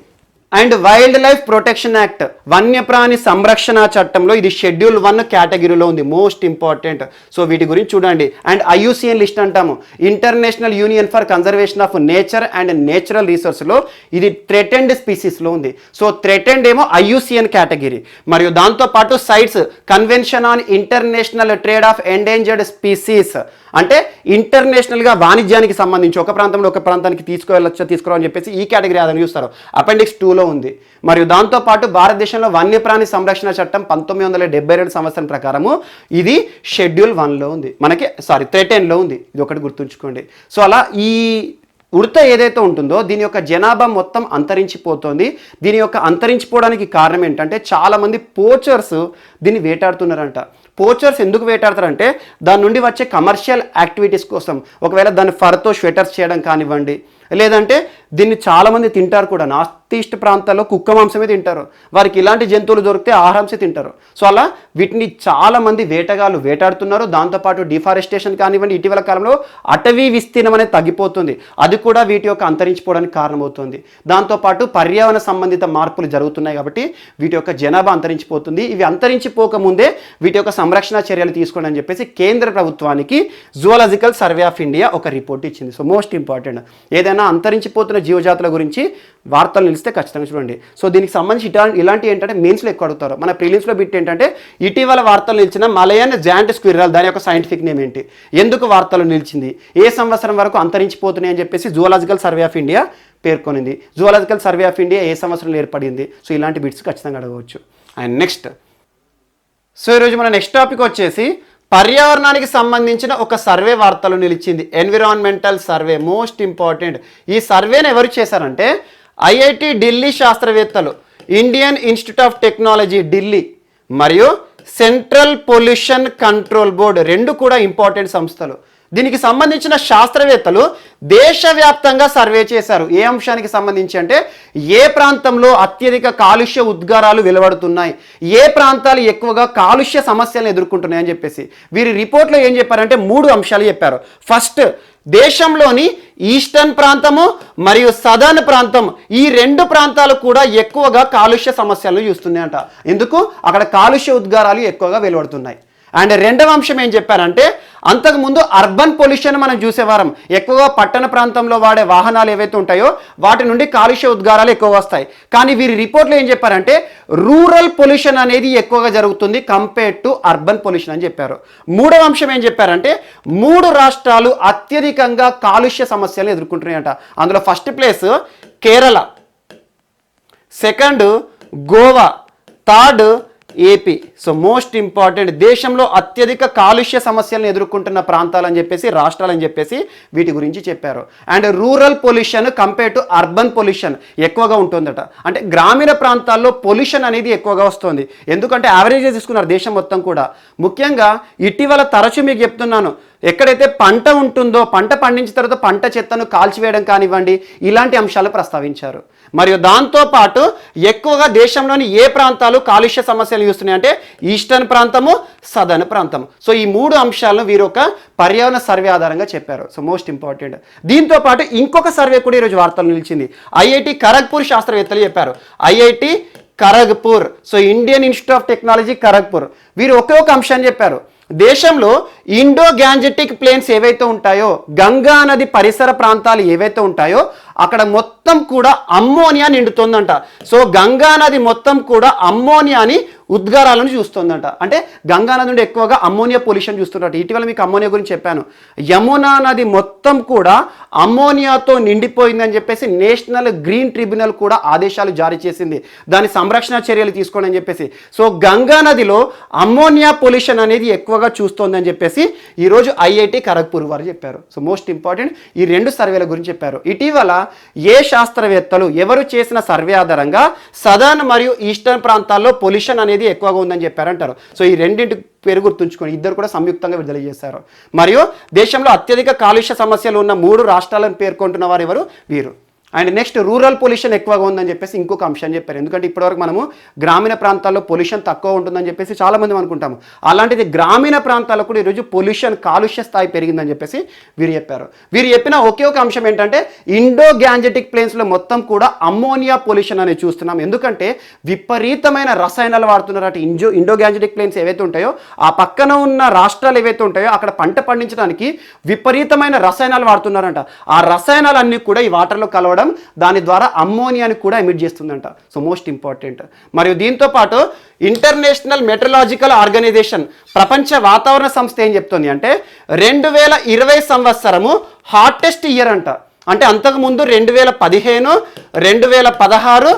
And wild life protection act, వన్యప్రాణి సంరక్షణ చట్టంలో ఇది షెడ్యూల్ 1 కేటగిరీలో ఉంది. Most important. సో వీటి గురించి చూడండి. అండ్ IUCN లిస్ట్ అంటాము, international union for conservation of nature and natural రిసోర్స్లో ఇది థ్రెటెండ్ స్పీసీస్లో ఉంది. సో థ్రెటెండ్ ఏమో IUCN కేటగిరీ. మరియు దాంతోపాటు CITES, convention on international trade of endangered species, అంటే ఇంటర్నేషనల్గా వాణిజ్యానికి సంబంధించి ఒక ప్రాంతంలో ఒక ప్రాంతానికి తీసుకురావని చెప్పేసి ఈ కేటగిరీ అదని చూస్తారు. అపెండిక్స్ 2లో ఉంది. మరియు దాంతోపాటు భారతదేశంలో వన్యప్రాణి సంరక్షణ చట్టం 1972 సంవత్సరం ప్రకారము ఇది షెడ్యూల్ 1లో ఉంది, థ్రెటెన్లో ఉంది. ఇది ఒకటి గుర్తుంచుకోండి. సో అలా ఈ ఉడత ఏదైతే ఉంటుందో దీని యొక్క జనాభా మొత్తం అంతరించిపోతుంది. దీని యొక్క అంతరించిపోవడానికి కారణం ఏంటంటే చాలామంది పోచర్స్ దీన్ని వేటాడుతున్నారంట. పోచర్స్ ఎందుకు వేటాడతారంటే దాని నుండి వచ్చే కమర్షియల్ యాక్టివిటీస్ కోసం. ఒకవేళ దాని ఫర్తో స్వెటర్స్ చేయడం కానివ్వండి, లేదంటే దీన్ని చాలామంది తింటారు కూడా. నార్త్ ఈస్ట్ ప్రాంతాల్లో కుక్క మాంసమే తింటారు. వారికి ఇలాంటి జంతువులు దొరికితే ఆహారంసే తింటారు. సో అలా వీటిని చాలామంది వేటగాళ్ళు వేటాడుతున్నారు. దాంతోపాటు డిఫారెస్టేషన్ కానివ్వండి, ఇటీవల కాలంలో అటవీ విస్తీర్ణం అనేది తగ్గిపోతుంది. అది కూడా వీటి యొక్క అంతరించిపోవడానికి కారణమవుతుంది. దాంతోపాటు పర్యావరణ సంబంధిత మార్పులు జరుగుతున్నాయి కాబట్టి వీటి యొక్క జనాభా అంతరించిపోతుంది. ఇవి అంతరించిపోకముందే వీటి యొక్క సంరక్షణ చర్యలు తీసుకోండి అని చెప్పేసి కేంద్ర ప్రభుత్వానికి జువాలజికల్ సర్వే ఆఫ్ ఇండియా ఒక రిపోర్ట్ ఇచ్చింది. So most important. ఏదైనా అంతరించిపోతున్న జీవజాతుల గురించి వార్తలు నిలిస్తే ఖచ్చితంగా చూడండి. సో దీనికి సంబంధించి ఇలాంటి ఏంటంటే మెయిన్స్లో ఎక్కువ అడుగుతారు. మన ప్రిలిమ్స్లో బిట్ ఏంటంటే ఇటీవల వార్తలు నిలిచిన మలయన్ జాయింట్ స్క్విరల్, దాని యొక్క సైంటిఫిక్ నేమ్ ఏంటి, ఎందుకు వార్తలు నిలిచింది, ఏ సంవత్సరం వరకు అంతరించిపోతున్నాయి అని చెప్పేసి జువాలజికల్ సర్వే ఆఫ్ ఇండియా పేర్కొనింది. జువాలజికల్ సర్వే ఆఫ్ ఇండియా ఏ సంవత్సరంలో ఏర్పడింది. సో ఇలాంటి బిట్స్ ఖచ్చితంగా అడగవచ్చు. అండ్ నెక్స్ట్, సో ఈరోజు మన నెక్స్ట్ టాపిక్ వచ్చేసి పర్యావరణానికి సంబంధించిన ఒక సర్వే వార్తలు నిలిచింది. Environmental survey, most important. ఈ సర్వేని ఎవరు చేశారంటే IIT ఢిల్లీ శాస్త్రవేత్తలు, Indian institute of technology Delhi మరియు సెంట్రల్ పొల్యూషన్ కంట్రోల్ బోర్డ్, రెండు కూడా ఇంపార్టెంట్ సంస్థలు. దీనికి సంబంధించిన శాస్త్రవేత్తలు దేశవ్యాప్తంగా సర్వే చేశారు. ఏ అంశానికి సంబంధించి అంటే ఏ ప్రాంతంలో అత్యధిక కాలుష్య ఉద్గారాలు వెలువడుతున్నాయి, ఏ ప్రాంతాలు ఎక్కువగా కాలుష్య సమస్యలను ఎదుర్కొంటున్నాయని చెప్పేసి. వీరి రిపోర్ట్లో ఏం చెప్పారంటే 3 అంశాలు చెప్పారు. ఫస్ట్, దేశంలోని ఈస్టర్న్ ప్రాంతము మరియు సదర్న్ ప్రాంతం, ఈ 2 ప్రాంతాలు కూడా ఎక్కువగా కాలుష్య సమస్యలను చూస్తున్నాయంట. ఎందుకు? అక్కడ కాలుష్య ఉద్గారాలు ఎక్కువగా వెలువడుతున్నాయి. అండ్ రెండవ అంశం ఏం చెప్పారంటే అంతకుముందు అర్బన్ పొల్యూషన్ మనం చూసేవారం. ఎక్కువగా పట్టణ ప్రాంతంలో వాడే వాహనాలు ఏవైతే ఉంటాయో వాటి నుండి కాలుష్య ఉద్గారాలు ఎక్కువ వస్తాయి. కానీ వీరి రిపోర్ట్లో ఏం చెప్పారంటే రూరల్ పొల్యూషన్ అనేది ఎక్కువగా జరుగుతుంది కంపేర్డ్ టు అర్బన్ పొల్యూషన్ అని చెప్పారు. మూడవ అంశం ఏం చెప్పారంటే 3 రాష్ట్రాలు అత్యధికంగా కాలుష్య సమస్యలు ఎదుర్కొంటున్నాయంట. అందులో first place Kerala, second Goa, third AP. So most important, దేశంలో అత్యధిక కాలుష్య సమస్యలను ఎదుర్కొంటున్న ప్రాంతాలని చెప్పేసి, రాష్ట్రాలని చెప్పేసి వీటి గురించి చెప్పారు. And rural pollution compare to urban pollution ఎక్కువగా ఉంటుందట. అంటే గ్రామీణ ప్రాంతాల్లో పొల్యూషన్ అనేది ఎక్కువగా వస్తుంది. ఎందుకంటే యావరేజ్ తీసుకున్నారు దేశం మొత్తం కూడా. ముఖ్యంగా ఇటీవల తరచూ మీకు చెప్తున్నాను, ఎక్కడైతే పంట ఉంటుందో పంట పండించిన తర్వాత పంట చెత్తను కాల్చివేయడం కానివ్వండి, ఇలాంటి అంశాలు ప్రస్తావించారు. మరియు దాంతోపాటు ఎక్కువగా దేశంలోని ఏ ప్రాంతాలు కాలుష్య సమస్యలు చూస్తున్నాయి అంటే ఈస్టర్న్ ప్రాంతము, సదర్న్ ప్రాంతం. సో ఈ 3 అంశాలను వీరు ఒక పర్యావరణ సర్వే ఆధారంగా చెప్పారు. So most important. దీంతో పాటు ఇంకొక సర్వే కూడా ఈరోజు వార్తలు నిలిచింది. ఐఐటి ఖరగ్పూర్ శాస్త్రవేత్తలు చెప్పారు. IIT Kharagpur, so Indian institute of technology Kharagpur, వీరు ఒకే ఒక అంశాన్ని చెప్పారు. దేశంలో ఇండో గ్యాంజెటిక్ ప్లేన్స్ ఏవైతే ఉంటాయో, గంగా నది పరిసర ప్రాంతాలు ఏవైతే ఉంటాయో అక్కడ మొత్తం కూడా అమ్మోనియా నిండుతుందంట. సో గంగా నది మొత్తం కూడా అమ్మోనియాని ఉద్గారాలను చూస్తుందంట. అంటే గంగా నది నుండి ఎక్కువగా అమ్మోనియా పొల్యూషన్ చూస్తున్నట్టు. ఇటీవల మీకు అమ్మోనియా గురించి చెప్పాను. యమునా నది మొత్తం కూడా అమ్మోనియాతో నిండిపోయిందని చెప్పేసి నేషనల్ గ్రీన్ ట్రిబ్యునల్ కూడా ఆదేశాలు జారీ చేసింది. దాని సంరక్షణ చర్యలు తీసుకోండి అని చెప్పేసి. సో గంగా నదిలో అమ్మోనియా పొల్యూషన్ అనేది ఎక్కువగా చూస్తోందని చెప్పేసి ఈరోజు ఐఐటి ఖరగ్పూర్ వారు చెప్పారు. సో మోస్ట్ ఇంపార్టెంట్, ఈ 2 సర్వేల గురించి చెప్పారు. ఇటీవల ఏ శాస్త్రవేత్తలు ఎవరు చేసిన సర్వే ఆధారంగా సదర్న్ మరియు ఈస్టర్న్ ప్రాంతాల్లో పొల్యూషన్ అనేది ఎక్కువగా ఉందని చెప్పారంటారు. సో ఈ రెండింటి పేరు గుర్తుంచుకొని ఇద్దరు కూడా సంయుక్తంగా విడుదల చేశారు. మరియు దేశంలో అత్యధిక కాలుష్య సమస్యలు ఉన్న 3 రాష్ట్రాలను పేర్కొంటున్న వారు ఎవరు? వీరు. అండ్ నెక్స్ట్ రూరల్ పొల్యూషన్ ఎక్కువగా ఉందని చెప్పేసి ఇంకొక అంశం చెప్పారు. ఎందుకంటే ఇప్పటివరకు మనము గ్రామీణ ప్రాంతాల్లో పొల్యూషన్ తక్కువ ఉంటుందని చెప్పేసి చాలామంది అనుకుంటాము. అలాంటిది గ్రామీణ ప్రాంతాల్లో కూడా ఈరోజు పొల్యూషన్ కాలుష్య స్థాయి పెరిగిందని చెప్పేసి వీరు చెప్పారు. వీరు చెప్పిన ఒకే ఒక అంశం ఏంటంటే ఇండో గ్యాంజెటిక్ ప్లేన్స్లో మొత్తం కూడా అమ్మోనియా పొల్యూషన్ అనేది చూస్తున్నాం. ఎందుకంటే విపరీతమైన రసాయనాలు వాడుతున్నారు. అటు ఇండో గ్యాంజెటిక్ ప్లేన్స్ ఏవైతే ఉంటాయో ఆ పక్కన ఉన్న రాష్ట్రాలు ఏవైతే ఉంటాయో అక్కడ పంట పండించడానికి విపరీతమైన రసాయనాలు వాడుతున్నారంట. ఆ రసాయనాలన్నీ కూడా ఈ వాటర్లో కలవడం, దాని ద్వారా అమ్మోనియాని కూడా ఎమిట్ చేస్తుందంట. So most important. మరియు దీంతో పాటు ఇంటర్నేషనల్ మెట్రలాజికల్ ఆర్గనైజేషన్, ప్రపంచ వాతావరణ సంస్థ ఏం చెప్తుంది అంటే 2020 సంవత్సరము హాటెస్ట్ ఇయర్ అంట. అంటే అంతకుముందు 2015, 2016,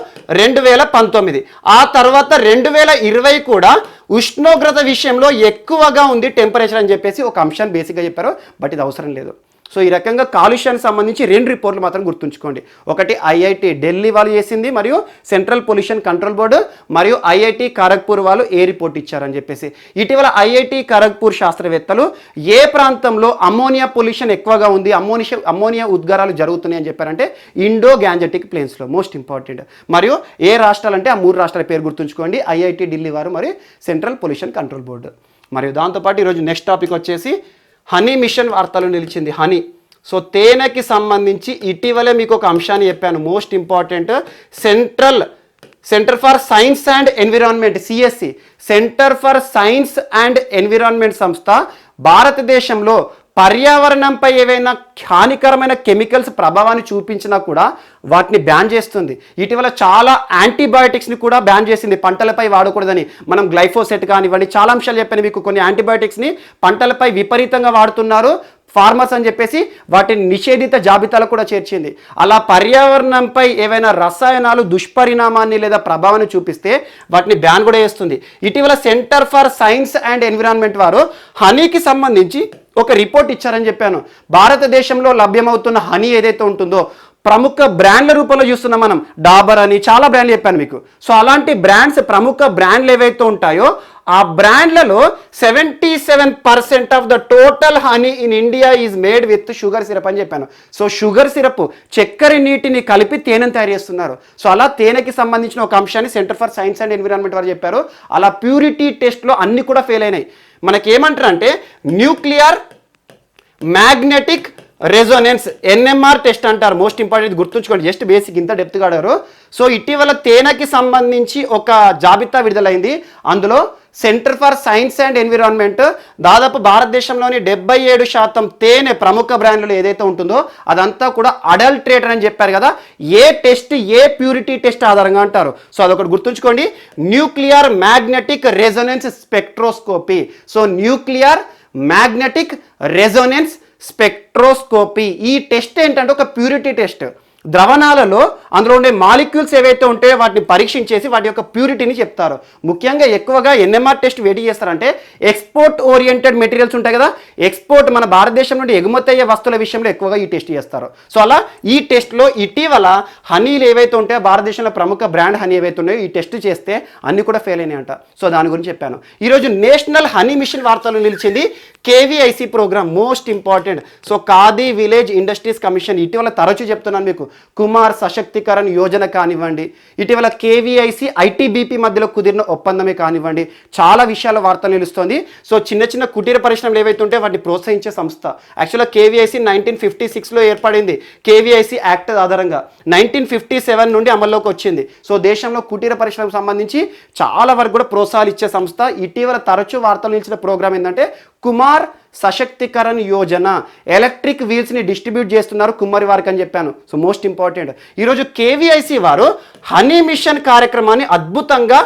2019, ఆ తర్వాత 2020 కూడా ఉష్ణోగ్రత విషయంలో ఎక్కువగా ఉంది టెంపరేచర్ అని చెప్పేసి ఒక అంశాన్ని బేసిక్గా చెప్పారు. బట్ ఇది అవసరం లేదు. సో ఈ రకంగా కాలుష్యానికి సంబంధించి 2 రిపోర్ట్లు మాత్రం గుర్తుంచుకోండి. ఒకటి ఐఐటి ఢిల్లీ వాళ్ళు చేసింది, మరియు సెంట్రల్ పొల్యూషన్ కంట్రోల్ బోర్డు, మరియు ఐఐటి ఖరగ్పూర్ వాళ్ళు ఏ రిపోర్ట్ ఇచ్చారని చెప్పేసి. ఇటీవల ఐఐటి ఖరగ్పూర్ శాస్త్రవేత్తలు ఏ ప్రాంతంలో అమ్మోనియా పొల్యూషన్ ఎక్కువగా ఉంది, అమ్మోనియా ఉద్గారాలు జరుగుతున్నాయి అని చెప్పారంటే ఇండో గ్యాంజెటిక్ ప్లేన్స్లో. Most important. మరియు ఏ రాష్ట్రాలు అంటే ఆ 3 రాష్ట్రాల పేరు గుర్తుంచుకోండి. ఐఐటి ఢిల్లీ వారు, మరియు సెంట్రల్ పొల్యూషన్ కంట్రోల్ బోర్డు. మరియు దాంతోపాటు ఈరోజు నెక్స్ట్ టాపిక్ వచ్చేసి హనీ మిషన్ వార్తలు నిలిచింది. హనీ, సో తేనెకి సంబంధించి ఇటీవలే మీకు ఒక అంశాన్ని చెప్పాను. Most important, centre for science and environment, CSE, centre for science and environment సంస్థ భారతదేశంలో పర్యావరణంపై ఏవైనా హానికరమైన కెమికల్స్ ప్రభావాన్ని చూపించినా కూడా వాటిని బ్యాన్ చేస్తుంది. ఇటీవల చాలా యాంటీబయాటిక్స్ని కూడా బ్యాన్ చేసింది, పంటలపై వాడకూడదని. మనం గ్లైఫోసెట్ కానివ్వండి, చాలా అంశాలు చెప్పాను మీకు. కొన్ని యాంటీబయాటిక్స్ని పంటలపై విపరీతంగా వాడుతున్నారు ఫార్మర్స్ అని చెప్పేసి వాటిని నిషేధిత జాబితాలో కూడా చేర్చింది. అలా పర్యావరణంపై ఏవైనా రసాయనాలు దుష్పరిణామాన్ని లేదా ప్రభావాన్ని చూపిస్తే వాటిని బ్యాన్ కూడా చేస్తుంది. ఇటీవల centre for science and environment వారు హనీకి సంబంధించి ఒక రిపోర్ట్ ఇచ్చారని చెప్పాను. భారతదేశంలో లభ్యమవుతున్న హనీ ఏదైతే ఉంటుందో ప్రముఖ బ్రాండ్ల రూపంలో చూస్తున్నాం మనం. డాబర్ అని చాలా బ్రాండ్లు చెప్పాను మీకు. సో అలాంటి బ్రాండ్స్, ప్రముఖ బ్రాండ్లు ఏవైతే ఉంటాయో ఆ బ్రాండ్లలో 77% of the total honey in India is made with sugar syrup అని చెప్పాను. సో షుగర్ సిరప్, చక్కెర నీటిని కలిపి తేనెను తయారు చేస్తున్నారు. సో అలా తేనెకి సంబంధించిన ఒక అంశాన్ని centre for science and environment వారు చెప్పారు. అలా ప్యూరిటీ టెస్ట్లో అన్ని కూడా ఫెయిల్ అయినాయి. మనకేమంటారు అంటే nuclear magnetic Resonance, NMR test అంటారు. మోస్ట్ ఇంపార్టెంట్, గుర్తుంచుకోండి. జస్ట్ బేసిక్, ఇంత డెప్త్గా ఆడారు. సో ఇటీవల తేనెకి సంబంధించి ఒక జాబితా విడుదలైంది. అందులో centre for science and environment దాదాపు భారతదేశంలోని 77% తేనె ప్రముఖ బ్రాండ్లు ఏదైతే ఉంటుందో అదంతా కూడా అడల్ట్రేటర్ అని చెప్పారు కదా. ఏ టెస్ట్, ఏ ప్యూరిటీ టెస్ట్ ఆధారంగా అంటారు. సో అదొకటి గుర్తుంచుకోండి, nuclear magnetic Resonance spectroscopy. So nuclear magnetic Resonance spectroscopy, ఈ టెస్ట్ ఏంటంటే ఒక ప్యూరిటీ టెస్ట్. ద్రవణాలలో అందులో ఉండే మాలిక్యూల్స్ ఏవైతే ఉంటాయో వాటిని పరీక్షించేసి వాటి యొక్క ప్యూరిటీని చెప్తారు. ముఖ్యంగా ఎక్కువగా ఎన్ఎంఆర్ టెస్ట్ వేటి చేస్తారంటే ఎక్స్పోర్ట్ ఓరియంటెడ్ మెటీరియల్స్ ఉంటాయి కదా, ఎక్స్పోర్ట్ మన భారతదేశం నుండి ఎగుమతి అయ్యే వస్తువుల విషయంలో ఎక్కువగా ఈ టెస్ట్ చేస్తారు. సో అలా ఈ టెస్ట్లో ఇటీవల హనీలు ఏవైతే ఉంటాయో భారతదేశంలో ప్రముఖ బ్రాండ్ హనీ ఏవైతే ఉన్నాయో ఈ టెస్ట్ చేస్తే అన్ని కూడా ఫెయిల్ అయినాయంట. సో దాని గురించి చెప్పాను. ఈరోజు నేషనల్ హనీ మిషన్ వార్తలు నిలిచింది KVIC programme, most important. So Khadi village industries commission ఇటీవల తరచూ చెప్తున్నాను మీకు, కుమార్ సశక్తికరణ్ యోజన కానివ్వండి, ఇటీవల కేవీఐసి ఐటీబీపీ మధ్యలో కుదిరిన ఒప్పందమే కానివ్వండి, చాలా విషయాల వార్తలు నిలుస్తోంది. సో చిన్న చిన్న కుటీర పరిశ్రమలు ఏవైతే ఉంటే వాటిని ప్రోత్సహించే సంస్థ. యాక్చువల్గా కేవీఐసి 1956లో ఏర్పడింది. కేవీఐసి యాక్ట్ ఆధారంగా 1957 నుండి అమల్లోకి వచ్చింది. సో దేశంలో కుటీర పరిశ్రమకు సంబంధించి చాలా వరకు కూడా ప్రోత్సాహాలు ఇచ్చే సంస్థ. ఇటీవల తరచూ వార్తలు నిలిచిన ప్రోగ్రామ్ ఏంటంటే కుమార్ సశక్తికరణ్ యోజన. ఎలక్ట్రిక్ వీల్స్ని డిస్ట్రిబ్యూట్ చేస్తున్నారు కుమ్మరి వారికి అని చెప్పాను. So most important. ఈరోజు కేవీఐసి వారు హనీ మిషన్ కార్యక్రమాన్ని అద్భుతంగా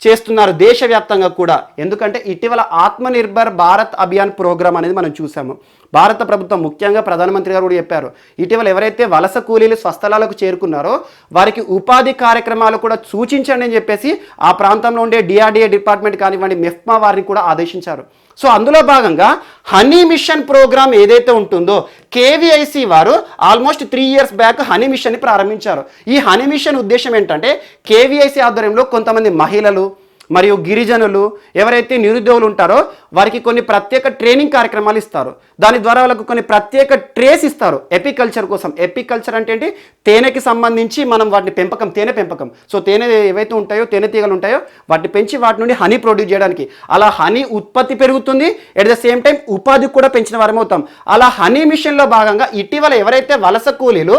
చేస్తున్నారు దేశవ్యాప్తంగా కూడా. ఎందుకంటే ఇటీవల ఆత్మనిర్భర్ భారత్ అభియాన్ ప్రోగ్రామ్ అనేది మనం చూసాము. భారత ప్రభుత్వం ముఖ్యంగా ప్రధానమంత్రి గారు కూడా చెప్పారు, ఇటీవల ఎవరైతే వలస కూలీలు స్వస్థలాలకు చేరుకున్నారో వారికి ఉపాధి కార్యక్రమాలు కూడా సూచించండి అని చెప్పేసి ఆ ప్రాంతంలో ఉండే డిఆర్డిఏ డిపార్ట్మెంట్ కానివ్వండి, మెఫ్మా వారిని కూడా ఆదేశించారు. సో అందులో భాగంగా హనీ మిషన్ ప్రోగ్రామ్ ఏదైతే ఉంటుందో కేవీఐసి వారు ఆల్మోస్ట్ 3 years బ్యాక్ హనీ మిషన్ని ప్రారంభించారు. ఈ హనీ మిషన్ ఉద్దేశం ఏంటంటే కేవీఐసి ఆధ్వర్యంలో కొంతమంది మహిళలు మరియు గిరిజనులు ఎవరైతే నిరుద్యోగులు ఉంటారో వారికి కొన్ని ప్రత్యేక ట్రైనింగ్ కార్యక్రమాలు ఇస్తారు. దాని ద్వారా వాళ్ళకు కొన్ని ప్రత్యేక ట్రేస్ ఇస్తారు ఎపికల్చర్ కోసం. ఎపికల్చర్ అంటే ఏంటి? తేనెకి సంబంధించి మనం వాటిని పెంపకం, తేనె పెంపకం. సో తేనె ఏవైతే ఉంటాయో, తేనె తీగలు ఉంటాయో వాటిని పెంచి వాటి నుండి హనీ ప్రొడ్యూస్ చేయడానికి. అలా హనీ ఉత్పత్తి పెరుగుతుంది, ఎట్ ద సేమ్ టైం ఉపాధి కూడా పెంచిన వారం అవుతాం. అలా హనీ మిషన్లో భాగంగా ఇటీవల ఎవరైతే వలస కూలీలు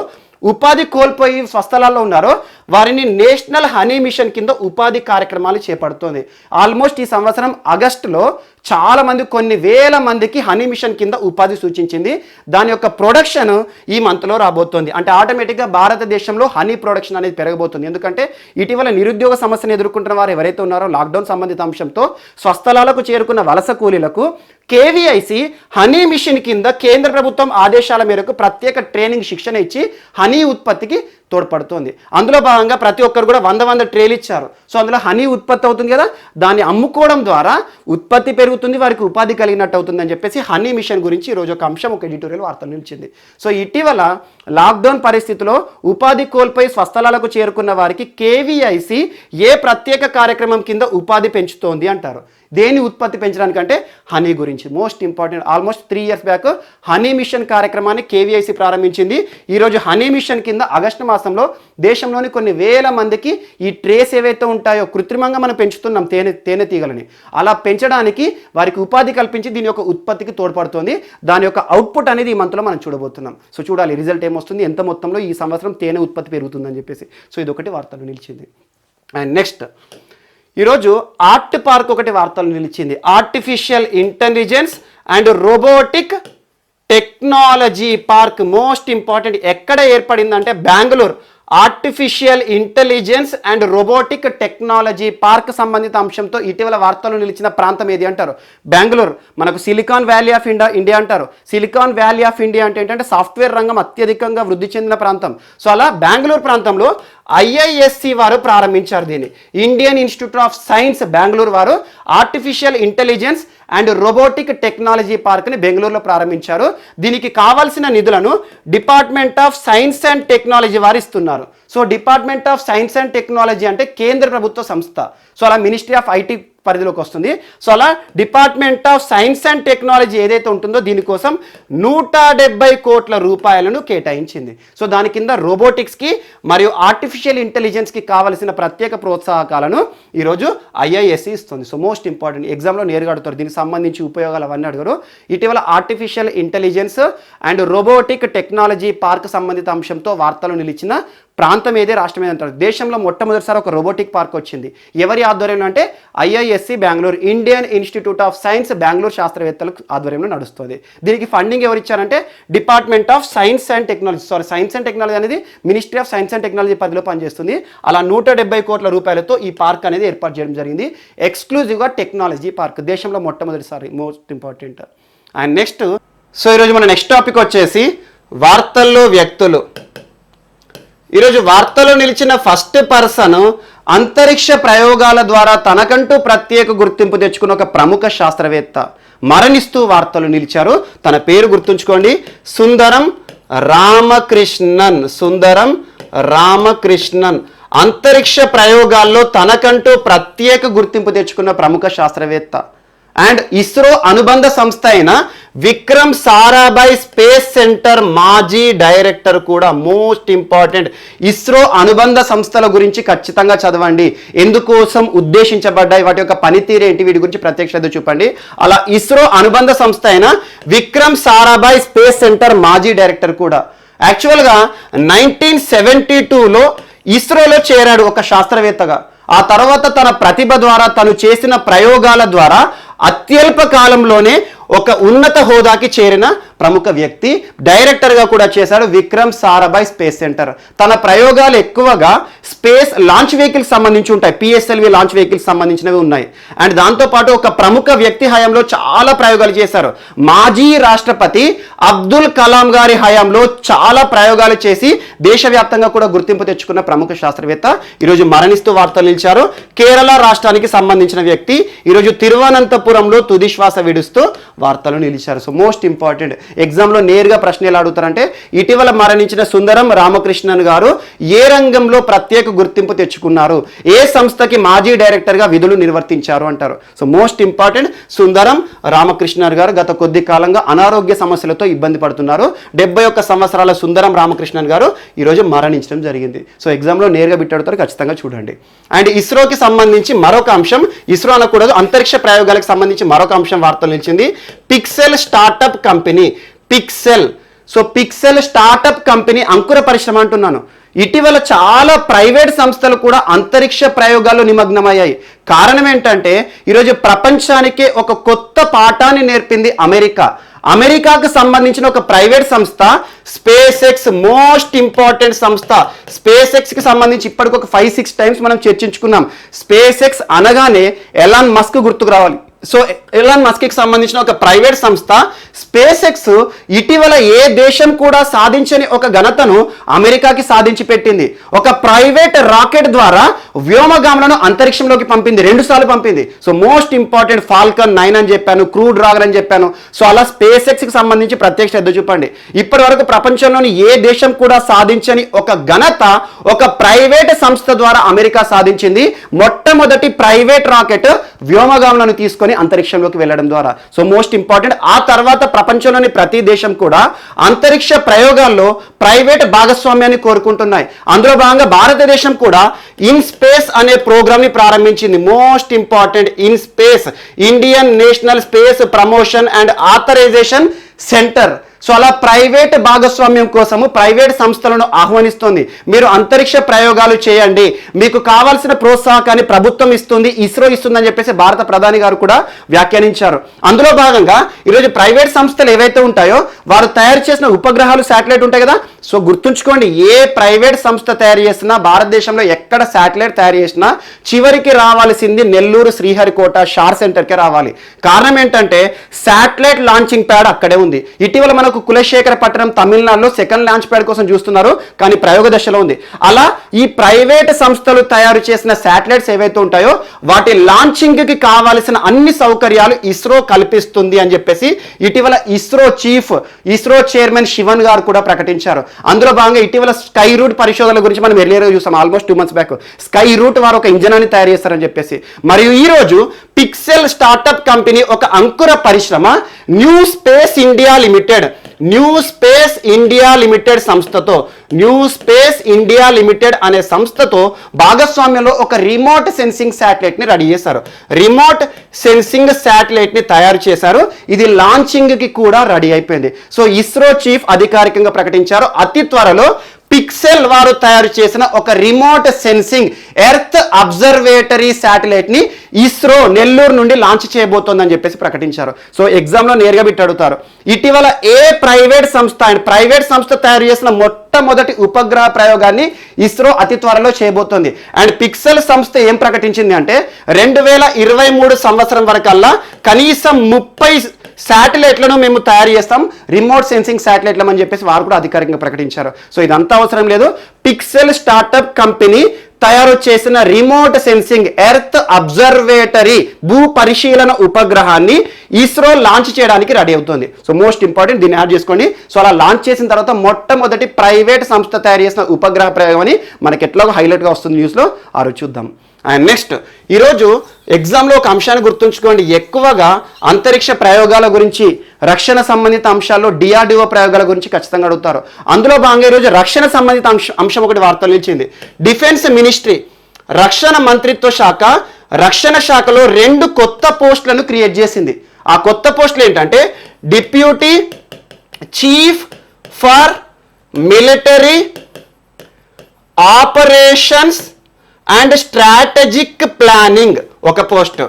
ఉపాధి కోల్పోయి స్వస్థలాల్లో ఉన్నారో వారిని నేషనల్ హనీ మిషన్ కింద ఉపాధి కార్యక్రమాలు చేపడుతుంది. ఆల్మోస్ట్ ఈ సంవత్సరం ఆగస్టులో చాలా మంది, కొన్ని వేల మందికి హనీ మిషన్ కింద ఉపాధి సూచించింది. దాని యొక్క ప్రొడక్షన్ ఈ మంత్లో రాబోతోంది. అంటే ఆటోమేటిక్గా భారతదేశంలో హనీ ప్రొడక్షన్ అనేది పెరగబోతుంది. ఎందుకంటే ఇటీవల నిరుద్యోగ సమస్యను ఎదుర్కొంటున్న వారు ఎవరైతే ఉన్నారో లాక్డౌన్ సంబంధిత అంశంతో స్వస్థలాలకు చేరుకున్న వలస కూలీలకు కేవీఐసి హనీ మిషన్ కింద కేంద్ర ప్రభుత్వం ఆదేశాల మేరకు ప్రత్యేక ట్రైనింగ్ శిక్షణ ఇచ్చి హనీ ఉత్పత్తికి తోడ్పడుతుంది. అందులో భాగంగా ప్రతి ఒక్కరు కూడా 100 ట్రేలు ఇచ్చారు. సో అందులో హనీ ఉత్పత్తి అవుతుంది కదా, దాన్ని అమ్ముకోవడం ద్వారా ఉత్పత్తి పెరుగుతుంది, వారికి ఉపాధి కలిగినట్టు అవుతుంది అని చెప్పేసి హనీ మిషన్ గురించి ఈరోజు ఒక అంశం, ఒక ఎడిటోరియల్ వార్తలు నిలిచింది. సో ఇటీవల లాక్డౌన్ పరిస్థితిలో ఉపాధి కోల్పోయి స్వస్థలాలకు చేరుకున్న వారికి కేవీఐసి ఏ ప్రత్యేక కార్యక్రమం కింద ఉపాధి పెంచుతోంది అంటారు. దేని ఉత్పత్తి పెంచడానికంటే హనీ గురించి. Most important. Almost 3 years back honey mission కార్యక్రమాన్ని కేవీఐసి ప్రారంభించింది. ఈరోజు హనీ మిషన్ కింద ఆగస్టు మాసంలో దేశంలోని కొన్ని వేల మందికి ఈ ట్రేస్ ఏవైతే ఉంటాయో కృత్రిమంగా మనం పెంచుతున్నాం తేనె తీగలని, అలా పెంచడానికి వారికి ఉపాధి కల్పించి దీని యొక్క ఉత్పత్తికి తోడ్పడుతుంది. దాని యొక్క అవుట్పుట్ అనేది ఈ మంత్లో మనం చూడబోతున్నాం. సో చూడాలి రిజల్ట్ ఏమొస్తుంది, ఎంత మొత్తంలో ఈ సంవత్సరం తేనె ఉత్పత్తి పెరుగుతుందని చెప్పేసి. సో ఇదొకటి వార్తలు నిలిచింది. అండ్ నెక్స్ట్ ఈరోజు ఆర్ట్ పార్క్ ఒకటి వార్తలు నిలిచింది. Artificial intelligence and robotic technology park, most important. ఎక్కడ ఏర్పడిందంటే Bengaluru. Artificial intelligence and robotic technology park సంబంధిత అంశంతో ఇటీవల వార్తలు నిలిచిన ప్రాంతం ఏది అంటారు? బెంగళూరు. మనకు సిలికాన్ వ్యాలీ ఆఫ్ ఇండియా అంటారు. సిలికాన్ వ్యాలీ ఆఫ్ ఇండియా అంటే ఏంటంటే సాఫ్ట్వేర్ రంగం అత్యధికంగా వృద్ధి చెందిన ప్రాంతం. సో అలా బెంగళూరు ప్రాంతంలో ఐఐఎస్సి వారు ప్రారంభించారు దీన్ని. Indian institute of science Bengaluru వారు artificial intelligence and robotic technology పార్క్ని బెంగళూరులో ప్రారంభించారు. దీనికి కావాల్సిన నిధులను department of science and technology వారు ఇస్తున్నారు. So department of science and technology అంటే కేంద్ర ప్రభుత్వ సంస్థ. సో అలా మినిస్ట్రీ ఆఫ్ ఐటీ పరిధిలోకి వస్తుంది. సో అలా department of science and technology ఏదైతే ఉంటుందో దీనికోసం 170 కోట్ల రూపాయలను కేటాయించింది. సో దాని కింద రోబోటిక్స్కి మరియు ఆర్టిఫిషియల్ ఇంటెలిజెన్స్కి కావలసిన ప్రత్యేక ప్రోత్సాహకాలను ఈరోజు ఐఐఎస్సి ఇస్తుంది. So most important. ఎగ్జామ్లో నేరుగా అడుగుతారు, దీనికి సంబంధించి ఉపయోగాలు అవన్నీ అడుగుతారు. ఇటీవల artificial intelligence and robotic technology park సంబంధిత అంశంతో వార్తలు నిలిచిన ప్రాంతం ఏదే, రాష్ట్రం ఏదంటారు? దేశంలో మొట్టమొదటిసారి ఒక రోబోటిక్ పార్క్ వచ్చింది. ఎవరి ఆధ్వర్యంలో అంటే IISc Bengaluru, Indian institute of science Bengaluru శాస్త్రవేత్తల ఆధ్వర్యంలో నడుస్తుంది. దీనికి ఫండింగ్ ఎవరు ఇచ్చారంటే department of science and technology. Science and technology అనేది ministry of science and technology పరిధిలో పనిచేస్తుంది. అలా 170 కోట్ల రూపాయలతో ఈ పార్క్ అనేది ఏర్పాటు చేయడం జరిగింది. ఎక్స్క్లూజివ్గా టెక్నాలజీ పార్క్, దేశంలో మొట్టమొదటిసారి. Most important. And next, so ఈరోజు మన నెక్స్ట్ టాపిక్ వచ్చేసి వార్తల్లో వ్యక్తులు. ఈరోజు వార్తలో నిలిచిన ఫస్ట్ పర్సన్ అంతరిక్ష ప్రయోగాల ద్వారా తనకంటూ ప్రత్యేక గుర్తింపు తెచ్చుకున్న ఒక ప్రముఖ శాస్త్రవేత్త మరణిస్తూ వార్తలు నిలిచారు. తన పేరు గుర్తుంచుకోండి, సుందరం రామకృష్ణన్. సుందరం రామకృష్ణన్ అంతరిక్ష ప్రయోగాల్లో తనకంటూ ప్రత్యేక గుర్తింపు తెచ్చుకున్న ప్రముఖ శాస్త్రవేత్త. అండ్ ఇస్రో అనుబంధ సంస్థ అయిన విక్రమ్ సారాభాయ్ స్పేస్ సెంటర్ మాజీ డైరెక్టర్ కూడా. మోస్ట్ ఇంపార్టెంట్, ఇస్రో అనుబంధ సంస్థల గురించి ఖచ్చితంగా చదవండి. ఎందుకోసం ఉద్దేశించబడ్డాయి, వాటి యొక్క పనితీరు ఏంటి, వీటి గురించి ప్రత్యేక శ్రద్ధ చూపండి. అలా ఇస్రో అనుబంధ సంస్థ అయిన విక్రమ్ సారాభాయ్ స్పేస్ సెంటర్ మాజీ డైరెక్టర్ కూడా. యాక్చువల్గా 1972లో ఇస్రోలో చేరాడు ఒక శాస్త్రవేత్తగా. ఆ తర్వాత తన ప్రతిభ ద్వారా, తను చేసిన ప్రయోగాల ద్వారా అత్యల్ప కాలంలోనే ఒక ఉన్నత హోదాకి చేరిన ప్రముఖ వ్యక్తి. డైరెక్టర్గా కూడా చేశాడు విక్రమ్ సారాభాయ్ స్పేస్ సెంటర్. తన ప్రయోగాలు ఎక్కువగా స్పేస్ లాంచ్ వెహికల్స్ సంబంధించి ఉంటాయి, పిఎస్ఎల్వి లాంచ్ వెహికల్స్ సంబంధించినవి ఉన్నాయి. అండ్ దాంతోపాటు ఒక ప్రముఖ వ్యక్తి హయాంలో చాలా ప్రయోగాలు చేశారు. మాజీ రాష్ట్రపతి అబ్దుల్ కలాం గారి హయాంలో చాలా ప్రయోగాలు చేసి దేశవ్యాప్తంగా కూడా గుర్తింపు తెచ్చుకున్న ప్రముఖ శాస్త్రవేత్త ఈరోజు మరణిస్తూ వార్తలు నిలిచారు. కేరళ రాష్ట్రానికి సంబంధించిన వ్యక్తి ఈరోజు తిరువనంతపురంలో తుది శ్వాస విడుస్తూ వార్తలు నిలిచారు. సో మోస్ట్ ఇంపార్టెంట్, ఎగ్జామ్లో నేరుగా ప్రశ్న ఎలా అడుగుతారంటే ఇటీవల మరణించిన సుందరం రామకృష్ణన్ గారు ఏ రంగంలో ప్రత్యేక గుర్తింపు తెచ్చుకున్నారు, ఏ సంస్థకి మాజీ డైరెక్టర్గా విధులు నిర్వర్తించారు అంటారు. సో మోస్ట్ ఇంపార్టెంట్, సుందరం రామకృష్ణన్ గారు గత కొద్ది కాలంగా అనారోగ్య సమస్యలతో ఇబ్బంది పడుతున్నారు. 71 సంవత్సరాల సుందరం రామకృష్ణన్ గారు ఈరోజు మరణించడం జరిగింది. సో ఎగ్జామ్లో నేరుగా బిట్టడుతారు, ఖచ్చితంగా చూడండి. అండ్ ఇస్రోకి సంబంధించి మరొక అంశం, ఇస్రో అనకూడదు, అంతరిక్ష ప్రయోగాలకు సంబంధించి మరొక అంశం వార్తలు నిలిచింది. Pixel startup company, pixel. So pixel startup company అంకుర పరిశ్రమ అంటున్నాను. ఇటీవల చాలా ప్రైవేట్ సంస్థలు కూడా అంతరిక్ష ప్రయోగాల్లో నిమగ్నమయ్యాయి. కారణం ఏంటంటే ఈరోజు ప్రపంచానికే ఒక కొత్త పాఠాన్ని నేర్పింది అమెరికా. అమెరికాకు సంబంధించిన ఒక ప్రైవేట్ సంస్థ స్పేస్ ఎక్స్, మోస్ట్ ఇంపార్టెంట్ సంస్థ. స్పేస్ ఎక్స్కి సంబంధించి ఇప్పటికి ఒక 5-6 టైమ్స్ మనం చర్చించుకున్నాం. స్పేస్ ఎక్స్ అనగానే ఎలాన్ మస్క్ గుర్తుకు రావాలి. సో ఎలాన్ మస్క్కి సంబంధించిన ఒక ప్రైవేట్ సంస్థ స్పేస్ ఎక్స్ ఇటీవల ఏ దేశం కూడా సాధించని ఒక ఘనతను అమెరికాకి సాధించి పెట్టింది. ఒక ప్రైవేట్ రాకెట్ ద్వారా వ్యోమగాములను అంతరిక్షంలోకి పంపింది, 2 సార్లు పంపింది. సో మోస్ట్ ఇంపార్టెంట్, ఫాల్కన్ 9 అని చెప్పాను, క్రూ డ్రాగన్ అని చెప్పాను. సో అలా స్పేస్ ఎక్స్కి సంబంధించి ప్రత్యేక శ్రద్ధ చూపండి. ఇప్పటి వరకు ప్రపంచంలోని ఏ దేశం కూడా సాధించని ఒక ఘనత ఒక ప్రైవేట్ సంస్థ ద్వారా అమెరికా సాధించింది. మొట్టమొదటి ప్రైవేట్ రాకెట్ వ్యోమగాములను తీసుకొని అంతరిక్షంలోకి వెళ్ళడం ద్వారా. So most important. ఆ తర్వాత ప్రపంచంలోని ప్రతి దేశం కూడా అంతరిక్ష ప్రయోగాల్లో ప్రైవేట్ భాగస్వామ్యాన్ని కోరుకుంటున్నాయి. అందులో భాగంగా భారతదేశం కూడా ఇన్ స్పేస్ అనే ప్రోగ్రామ్ ని ప్రారంభించింది. Most important, in space, Indian national space promotion and authorization centre. So అలా ప్రైవేట్ భాగస్వామ్యం కోసము ప్రైవేట్ సంస్థలను ఆహ్వానిస్తుంది. మీరు అంతరిక్ష ప్రయోగాలు చేయండి, మీకు కావాల్సిన ప్రోత్సాహకాన్ని ప్రభుత్వం ఇస్తుంది, ఇస్రో ఇస్తుందని చెప్పేసి భారత ప్రధాని గారు కూడా వ్యాఖ్యానించారు. అందులో భాగంగా ఈరోజు ప్రైవేట్ సంస్థలు ఏవైతే ఉంటాయో వారు తయారు చేసిన ఉపగ్రహాలు, శాటిలైట్ ఉంటాయి కదా. సో గుర్తుంచుకోండి, ఏ ప్రైవేట్ సంస్థ తయారు చేసినా, భారతదేశంలో ఎక్కడ శాటిలైట్ తయారు చేసినా చివరికి రావాల్సింది నెల్లూరు శ్రీహరికోట షార్ సెంటర్కే రావాలి. కారణం ఏంటంటే శాటిలైట్ లాంచింగ్ ప్యాడ్ అక్కడే ఉంది. ఇటీవల మనకు కులశేఖరపట్నం తమిళనాడులో సెకండ్ లాంచ్ ప్యాడ్ కోసం చూస్తున్నారు, కానీ ప్రయోగ దశలో ఉంది. అలా ఈ ప్రైవేట్ సంస్థలు తయారు చేసిన శాటిలైట్స్ ఏవైతే ఉంటాయో వాటి లాంచింగ్ కి కావాల్సిన అన్ని సౌకర్యాలు ఇస్రో కల్పిస్తుంది అని చెప్పేసి ఇటీవల ఇస్రో చీఫ్, ఇస్రో చైర్మన్ శివన్ గారు కూడా ప్రకటించారు. అందులో భాగంగా ఇటీవల స్కై రూట్ పరిశోధనల గురించి మనం ఎర్లియర్గా చూసాం, almost 2 months back. Skyroot వారు ఒక ఇంజనాన్ని తయారు చేస్తారని చెప్పేసి. మరియు ఈ రోజు పిక్సెల్ స్టార్టప్ కంపెనీ ఒక అంకుర పరిశ్రమ new space India limited, new space India limited సంస్థతో, న్యూ స్పేస్ ఇండియా లిమిటెడ్ అనే సంస్థతో భాగస్వామ్యంలో ఒక రిమోట్ సెన్సింగ్ శాటిలైట్ ని రెడీ చేశారు. రిమోట్ సెన్సింగ్ శాటిలైట్ ని తయారు చేశారు. ఇది లాంచింగ్ కి కూడా రెడీ అయిపోయింది. సో ఇస్రో చీఫ్ అధికారికంగా ప్రకటించారు, అతి త్వరలో పిక్సెల్ వారు తయారు చేసిన ఒక remote sensing earth observatory satellite ని ఇస్రో నెల్లూరు నుండి లాంచ్ చేయబోతోందని చెప్పేసి ప్రకటించారు. సో ఎగ్జామ్ లో నేరుగా బిట్ అడుగుతారు, ఇటీవల ఏ ప్రైవేట్ సంస్థ, ప్రైవేట్ సంస్థ తయారు చేసిన మొట్టమొదటి ఉపగ్రహ ప్రయోగాన్ని ఇస్రో అతి త్వరలో చేయబోతోంది. అండ్ పిక్సెల్ సంస్థ ఏం ప్రకటించింది అంటే 2023 సంవత్సరం వరకల్లా కనీసం 30 శాటిలైట్లను మేము తయారు చేస్తాం, రిమోట్ సెన్సింగ్ శాటిలైట్లం అని చెప్పేసి వారు కూడా అధికారికంగా ప్రకటించారు. సో ఇదంతా అవసరం లేదు. పిక్సెల్ స్టార్టప్ కంపెనీ తయారు చేసిన రిమోట్ సెన్సింగ్ ఎర్త్ అబ్జర్వేటరీ భూ పరిశీలన ఉపగ్రహాన్ని ఇస్రో లాంచ్ చేయడానికి రెడీ అవుతుంది. సో మోస్ట్ ఇంపార్టెంట్, దీన్ని యాడ్ చేసుకోండి. సో అలా లాంచ్ చేసిన తర్వాత మొట్టమొదటి ప్రైవేట్ సంస్థ తయారు చేసిన ఉపగ్రహ ప్రయోగం అని మనకి ఎట్లాగో హైలైట్గా వస్తుంది న్యూస్లో, ఆ రోజు చూద్దాం. అండ్ నెక్స్ట్ ఈరోజు ఎగ్జామ్లో ఒక అంశాన్ని గుర్తుంచుకోండి, ఎక్కువగా అంతరిక్ష ప్రయోగాల గురించి, రక్షణ సంబంధిత అంశాల్లో డిఆర్డిఓ ప్రయోగాల గురించి ఖచ్చితంగా అడుగుతారు. అందులో భాగంగా ఈరోజు రక్షణ సంబంధిత అంశం ఒకటి వార్తలు నిలిచింది. డిఫెన్స్ మినిస్ట్రీ, రక్షణ మంత్రిత్వ శాఖ రక్షణ శాఖలో 2 కొత్త పోస్టులను క్రియేట్ చేసింది. ఆ కొత్త పోస్టులు ఏంటంటే deputy chief for military operations and strategic planning ఒక post,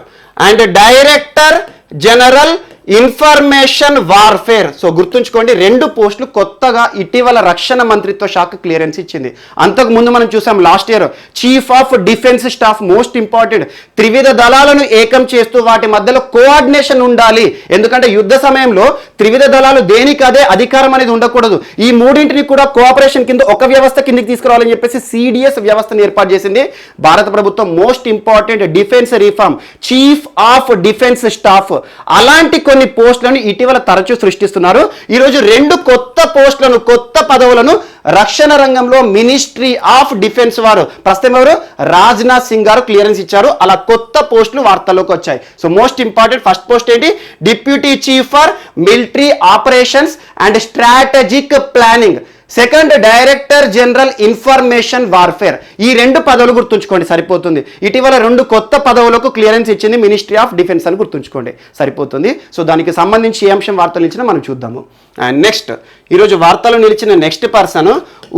and director general information warfare. So గుర్తుంచుకోండి, 2 పోస్టులు కొత్తగా ఇటీవల రక్షణ మంత్రిత్వ శాఖ క్లియరెన్స్ ఇచ్చింది. అంతకు ముందు మనం చూసాం last year chief of defence staff, most important, త్రివిధ దళాలను ఏకం చేస్తూ వాటి మధ్యలో కోఆర్డినేషన్ ఉండాలి. ఎందుకంటే యుద్ధ సమయంలో త్రివిధ దళాలు దేనికదే అధికారం అనేది ఉండకూడదు. ఈ మూడింటిని కూడా కోఆపరేషన్ కింద ఒక వ్యవస్థ కిందకి తీసుకురావాలని చెప్పేసి సిడిఎస్ వ్యవస్థను ఏర్పాటు చేసింది భారత ప్రభుత్వం. Most important defence reform, chief of defence staff. అలాంటి కొన్ని పోస్టులను ఇటీవల తరచూ సృష్టిస్తున్నారు. ఈరోజు 2 కొత్త పోస్టులను, కొత్త పదవులను రక్షణ రంగంలో మినిస్ట్రీ ఆఫ్ డిఫెన్స్ వారు, ప్రస్తుతం ఎవరు, రాజ్నాథ్ సింగ్ గారు క్లియరెన్స్ ఇచ్చారు. అలా కొత్త పోస్టులు వార్తల్లోకి వచ్చాయి. So most important first post ఏంటి, deputy chief for military operations and strategic planning. Second director general information warfare. ఈ 2 పదవులు గుర్తుంచుకోండి సరిపోతుంది. ఇటీవల 2 కొత్త పదవులకు క్లియరెన్స్ ఇచ్చింది మినిస్ట్రీ ఆఫ్ డిఫెన్స్ అని గుర్తుంచుకోండి సరిపోతుంది. సో దానికి సంబంధించి ఏ అంశం వార్తలు నిలిచినా మనం చూద్దాము. అండ్ నెక్స్ట్ ఈరోజు వార్తలు నిలిచిన నెక్స్ట్ పర్సన్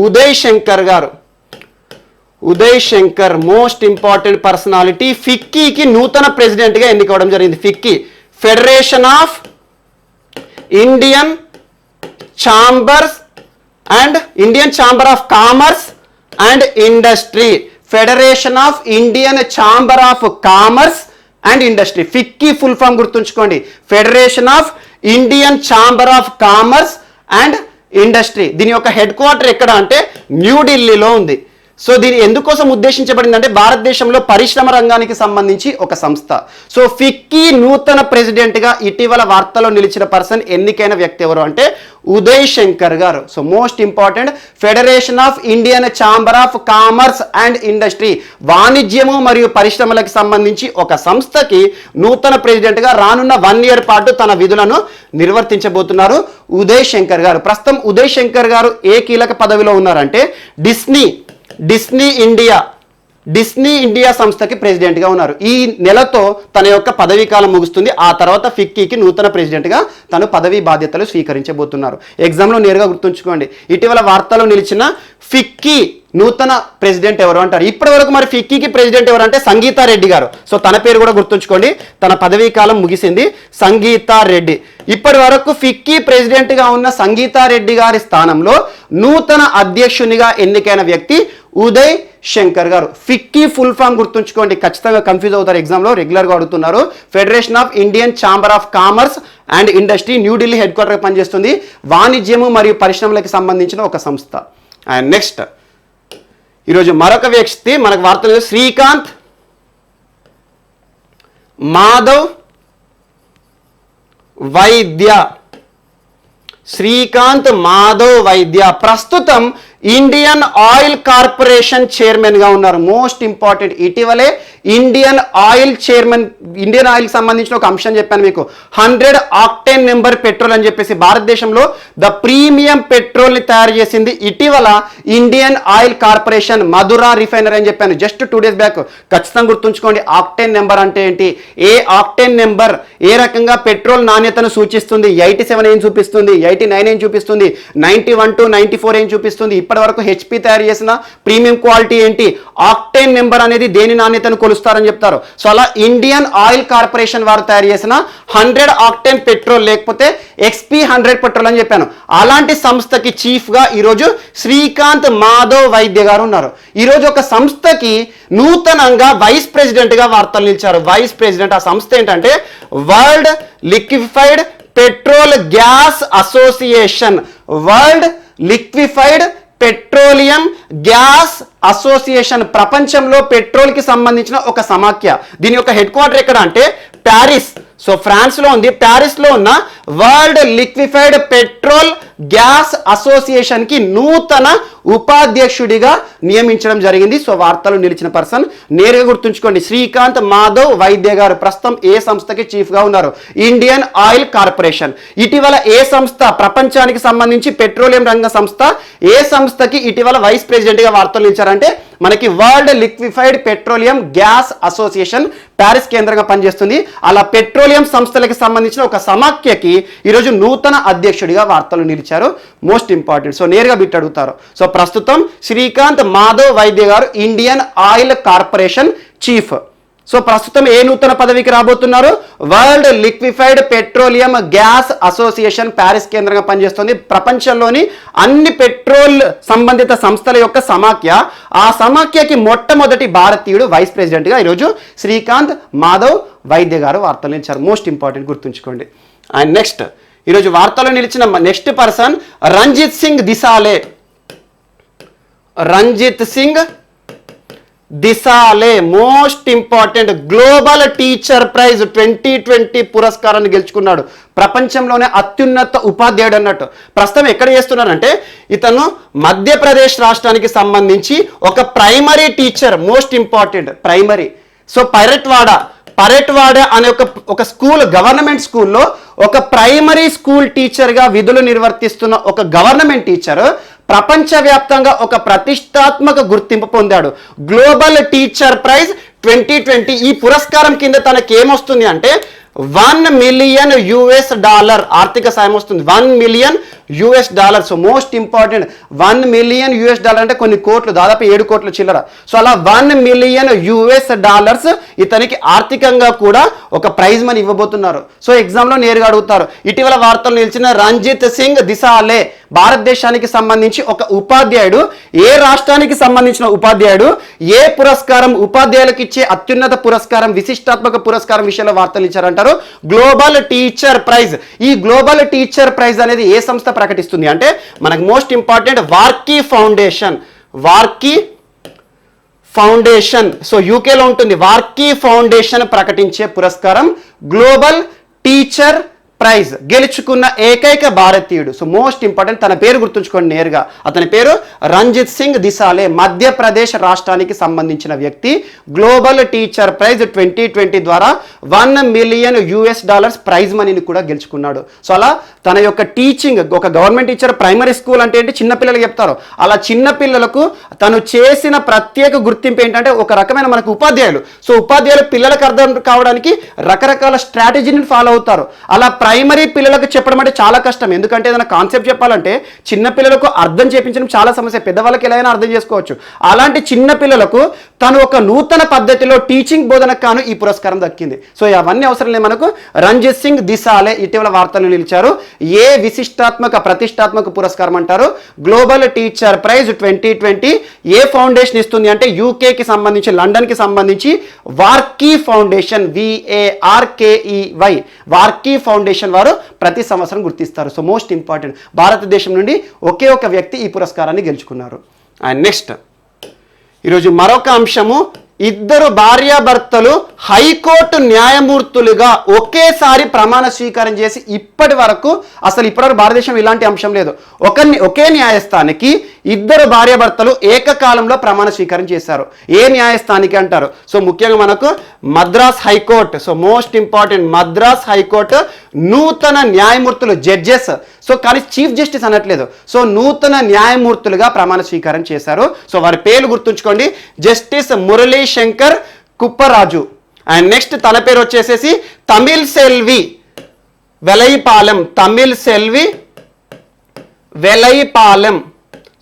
ఉదయ్ శంకర్ గారు. Uday Shankar most important personality. ఫిక్కీకి నూతన ప్రెసిడెంట్గా ఎన్నికవడం జరిగింది. FICCI, federation of Indian chambers and Indian chamber of commerce and industry. Federation of Indian chamber of commerce and industry. FICCI full form గుర్తుంచుకోండి, federation of Indian chamber of commerce and industry. దీని యొక్క head quarter ఎక్కడ అంటే న్యూఢిల్లీలో ఉంది. So దీని ఎందుకోసం ఉద్దేశించబడిందంటే భారతదేశంలో పరిశ్రమ రంగానికి సంబంధించి ఒక సంస్థ. సో ఫిక్కీ నూతన ప్రెసిడెంట్గా ఇటీవల వార్తలో నిలిచిన పర్సన్, ఎన్నికైన వ్యక్తి ఎవరు అంటే ఉదయ్ శంకర్ గారు. So most important, federation of Indian chamber of commerce and industry, వాణిజ్యము మరియు పరిశ్రమలకు సంబంధించి ఒక సంస్థకి నూతన ప్రెసిడెంట్గా రానున్న 1 year పాటు తన విధులను నిర్వర్తించబోతున్నారు ఉదయ్ శంకర్ గారు. ప్రస్తుతం ఉదయ్ శంకర్ గారు ఏ కీలక పదవిలో ఉన్నారంటే డిస్నీ ఇండియా సంస్థకి ప్రెసిడెంట్గా ఉన్నారు. ఈ నెలతో తన యొక్క పదవీ కాలం ముగుస్తుంది. ఆ తర్వాత ఫిక్కీకి నూతన ప్రెసిడెంట్గా తను పదవీ బాధ్యతలు స్వీకరించబోతున్నారు. ఎగ్జామ్లో నేరుగా గుర్తుంచుకోండి, ఇటీవల వార్తలో నిలిచిన ఫిక్కీ నూతన ప్రెసిడెంట్ ఎవరు అంటారు. ఇప్పటి వరకు మరి ఫిక్కీకి ప్రెసిడెంట్ ఎవరు అంటే సంగీతా రెడ్డి గారు. సో తన పేరు కూడా గుర్తుంచుకోండి, తన పదవీ కాలం ముగిసింది, సంగీతా రెడ్డి. ఇప్పటి వరకు ఫిక్కీ ప్రెసిడెంట్గా ఉన్న సంగీతా రెడ్డి గారి స్థానంలో నూతన అధ్యక్షునిగా ఎన్నికైన వ్యక్తి ఉదయ్ శంకర్ గారు. ఫిక్కీ ఫుల్ ఫామ్ గుర్తుంచుకోండి, ఖచ్చితంగా కన్ఫ్యూజ్ అవుతారు ఎగ్జామ్లో, రెగ్యులర్గా అడుగుతున్నారు. Federation of Indian chamber of commerce and industry, New Delhi హెడ్ క్వార్టర్గా పనిచేస్తుంది. వాణిజ్యము మరియు పరిశ్రమలకు సంబంధించిన ఒక సంస్థ. అండ్ నెక్స్ట్ ఈరోజు మరొక వ్యక్తి మనకు వార్తలు, శ్రీకాంత్ మాధవ్ వైద్య. శ్రీకాంత్ మాధవ్ వైద్య ప్రస్తుతం ఇండియన్ ఆయిల్ కార్పొరేషన్ చైర్మన్ గా ఉన్నారు. మోస్ట్ ఇంపార్టెంట్, ఇటీవలే Indian oil chairman, Indian oil సంబంధించిన ఒక అంశం చెప్పాను మీకు, 100 ఆక్టేన్ నెంబర్ పెట్రోల్ అని చెప్పేసి భారతదేశంలో ద ప్రీమియం పెట్రోల్ ని తయారు చేసింది ఇటీవల Indian Oil Corporation, Mathura refinery అని చెప్పాను జస్ట్ 2 days బ్యాక్. ఖచ్చితంగా గుర్తుంచుకోండి, ఆక్టేన్ నెంబర్ అంటే ఏంటి, ఏ ఆక్టేన్ నెంబర్ ఏ రకంగా పెట్రోల్ నాణ్యతను సూచిస్తుంది. 87 ఏం చూపిస్తుంది, 89 ఏం చూపిస్తుంది, 91 to 94 ఏం చూపిస్తుంది. ఇప్పటి వరకు హెచ్పి తయారు చేసిన ప్రీమియం క్వాలిటీ ఏంటి, ఆక్టేన్ నెంబర్ అనేది దేని నాణ్యతను కొలుస్తారని చెప్తారు. సో అలా ఇండియన్ ఆయిల్ కార్పొరేషన్ వారు తయారు చేసిన 100 ఆక్టేన్ పెట్రోల్ లేకపోతే XP 100 పెట్రోల్ అని చెప్పాను. అలాంటి సంస్థకి చీఫ్ గా ఈరోజు శ్రీకాంత్ మాధవ్ వైద్య గారు ఉన్నారు. ఈరోజు ఒక సంస్థకి నూతనంగా వైస్ ప్రెసిడెంట్ గా వార్తలు నిలిచారు. వైస్ ప్రెసిడెంట్, ఆ సంస్థ ఏంటంటే world liquefied petrol gas association, world liquefied petroleum gas association, ప్రపంచంలో పెట్రోల్ కి సంబంధించిన ఒక సమాఖ్య. దీని యొక్క హెడ్ క్వార్టర్ ఎక్కడ అంటే ప్యారిస్. సో ఫ్రాన్స్ లో ఉంది. ప్యారిస్ లో ఉన్న world liquefied petrol gas association కి నూతన ఉపాధ్యక్షుడిగా నియమించడం జరిగింది. సో వార్తలు నిలిచిన పర్సన్ నేరుగా గుర్తుంచుకోండి, శ్రీకాంత్ మాధవ్ వైద్య గారు. ప్రస్తుతం ఏ సంస్థకి చీఫ్ గా ఉన్నారు? Indian Oil corporation. ఇటీవల ఏ సంస్థ, ప్రపంచానికి సంబంధించి పెట్రోలియం రంగ సంస్థ, ఏ సంస్థకి ఇటీవల వైస్ ప్రెసిడెంట్ గా వార్తలు నిలిచారంటే మనకి world liquefied petroleum gas association Paris కేంద్రంగా పనిచేస్తుంది. అలా పెట్రోలియం సంస్థలకు సంబంధించిన ఒక సమాఖ్యకి ఈరోజు నూతన అధ్యక్షుడిగా వార్తలు నిలిచారు. Most important. సో నేరుగా బిట్ అడుగుతారు. సో ప్రస్తుతం శ్రీకాంత్ మాధవ్ వైద్య గారు Indian Oil corporation chief. So ప్రస్తుతం ఏ నూతన పదవికి రాబోతున్నారు? World liquefied petroleum gas association Paris కేంద్రంగా పనిచేస్తుంది. ప్రపంచంలోని అన్ని పెట్రోల్ సంబంధిత సంస్థల యొక్క సమాఖ్య. ఆ సమాఖ్యకి మొట్టమొదటి భారతీయుడు వైస్ ప్రెసిడెంట్గా ఈరోజు శ్రీకాంత్ మాధవ్ వైద్య గారు వార్తలు నిలిచారు. మోస్ట్ ఇంపార్టెంట్, గుర్తుంచుకోండి. అండ్ నెక్స్ట్ ఈరోజు వార్తలో నిలిచిన next person Ranjit Singh Disale. Ranjit Singh Disale most important, global teacher prize 2020 పురస్కారాన్ని గెలుచుకున్నాడు. ప్రపంచంలోనే అత్యున్నత ఉపాధ్యాయుడు అన్నట్టు. ప్రస్తుతం ఎక్కడ చేస్తున్నారంటే ఇతను మధ్యప్రదేశ్ రాష్ట్రానికి సంబంధించి ఒక primary teacher. Most important, primary. So Paratwada అనే ఒక స్కూల్, గవర్నమెంట్ స్కూల్లో ఒక ప్రైమరీ స్కూల్ టీచర్గా విధులు నిర్వర్తిస్తున్న ఒక గవర్నమెంట్ టీచర్ ప్రపంచవ్యాప్తంగా ఒక ప్రతిష్టాత్మక గుర్తింపు పొందాడు. Global teacher prize 2020. ఈ పురస్కారం కింద తనకి ఏమొస్తుంది అంటే $1 మిలియన్ ఆర్థిక సాయం వస్తుంది. $1 million. So most important, $1 million అంటే కొన్ని కోట్లు, దాదాపు 7 కోట్ల చిల్లర. సో అలా $1 మిలియన్ ఇతనికి ఆర్థికంగా కూడా ఒక ప్రైజ్ మనీ ఇవ్వబోతున్నారు. సో ఎగ్జామ్లో నేరుగా అడుగుతారు. ఇటీవల వార్తలు నిలిచిన రంజిత్ సింగ్ దిసాలే భారతదేశానికి సంబంధించి ఒక ఉపాధ్యాయుడు. ఏ రాష్ట్రానికి సంబంధించిన ఉపాధ్యాయుడు? ఏ పురస్కారం? ఉపాధ్యాయులకు ఇచ్చే అత్యున్నత పురస్కారం, విశిష్టాత్మక పురస్కారం విషయంలో వార్తలు ఇచ్చారంటారు గ్లోబల్ టీచర్ ప్రైజ్. ఈ గ్లోబల్ టీచర్ ప్రైజ్ అనేది ఏ సంస్థ ప్రకటిస్తుంది అంటే మనకు మోస్ట్ ఇంపార్టెంట్ వార్కీ ఫౌండేషన్. సో యూకేలో ఉంటుంది. వార్కీ ఫౌండేషన్ ప్రకటించే పురస్కారం గ్లోబల్ టీచర్ ప్రైజ్ గెలుచుకున్న ఏకైక భారతీయుడు. సో మోస్ట్ ఇంపార్టెంట్, తన పేరు గుర్తుంచుకోండి నేరుగా. అతని పేరు రంజిత్ సింగ్ దిసాలే, మధ్యప్రదేశ్ రాష్ట్రానికి సంబంధించిన వ్యక్తి. గ్లోబల్ టీచర్ ప్రైజ్ 2020 ద్వారా $1 మిలియన్ ప్రైజ్ మనీని కూడా గెలుచుకున్నాడు. సో అలా తన యొక్క టీచింగ్, ఒక గవర్నమెంట్ టీచర్, ప్రైమరీ స్కూల్ అంటే ఏంటి చిన్నపిల్లలకు చెప్తారు, అలా చిన్నపిల్లలకు తను చేసిన ప్రత్యేక గుర్తింపు ఏంటంటే ఒక రకమైన మనకు ఉపాధ్యాయులు. సో ఉపాధ్యాయులు పిల్లలకు అర్థం కావడానికి రకరకాల స్ట్రాటజీని ఫాలో అవుతారు. అలా ప్రైమరీ పిల్లలకు చెప్పడం అంటే చాలా కష్టం. ఎందుకంటే ఏదైనా కాన్సెప్ట్ చెప్పాలంటే చిన్న పిల్లలకు అర్థం చేయించడం చాలా సమస్య. పెద్దవాళ్ళకి ఎలా అయినా అర్థం చేసుకోవచ్చు. అలాంటి చిన్న పిల్లలకు తను ఒక నూతన పద్ధతిలో టీచింగ్ బోధనకు కాను ఈ పురస్కారం దక్కింది. సో అవన్నీ అవసరం లేదు మనకు. రంజిత్ సింగ్ దిసాలే ఇటీవల వార్తలు నిలిచారు. ఏ ప్రతిష్టాత్మక పురస్కారం అంటారు? Global teacher prize 2020. ఏ ఫౌండేషన్ ఇస్తుంది అంటే యూకేకి సంబంధించి, లండన్కి సంబంధించి Varkey foundation, VARKEY Varkey foundation వారు ప్రతి సంవత్సరం గుర్తిస్తారు. సో మోస్ట్ ఇంపార్టెంట్, భారతదేశం నుండి ఒకే ఒక వ్యక్తి ఈ పురస్కారాన్ని గెలుచుకున్నారు. అండ్ నెక్స్ట్ ఈరోజు మరొక అంశము, ఇద్దరు భార్యాభర్తలు హైకోర్టు న్యాయమూర్తులుగా ఒకేసారి ప్రమాణ స్వీకారం చేసి ఇప్పటివరకు భారతదేశం ఇలాంటి అంశం లేదు. ఒకే న్యాయస్థానికి ఇద్దరు భార్యాభర్తలు ఏకకాలంలో ప్రమాణ స్వీకారం చేశారు. ఏ న్యాయస్థానికి అంటారు? సో ముఖ్యంగా మనకు Madras high court. So most important, Madras high court నూతన న్యాయమూర్తులు, జడ్జెస్. సో కానీ చీఫ్ జస్టిస్ అనట్లేదు. సో నూతన న్యాయమూర్తులుగా ప్రమాణ స్వీకారం చేశారు. సో వారి పేర్లు గుర్తుంచుకోండి, justice Murali Shankar Kuppuraju. And next తన పేరు వచ్చేసేసి తమిళ్ సెల్వి వెలైపాలెం.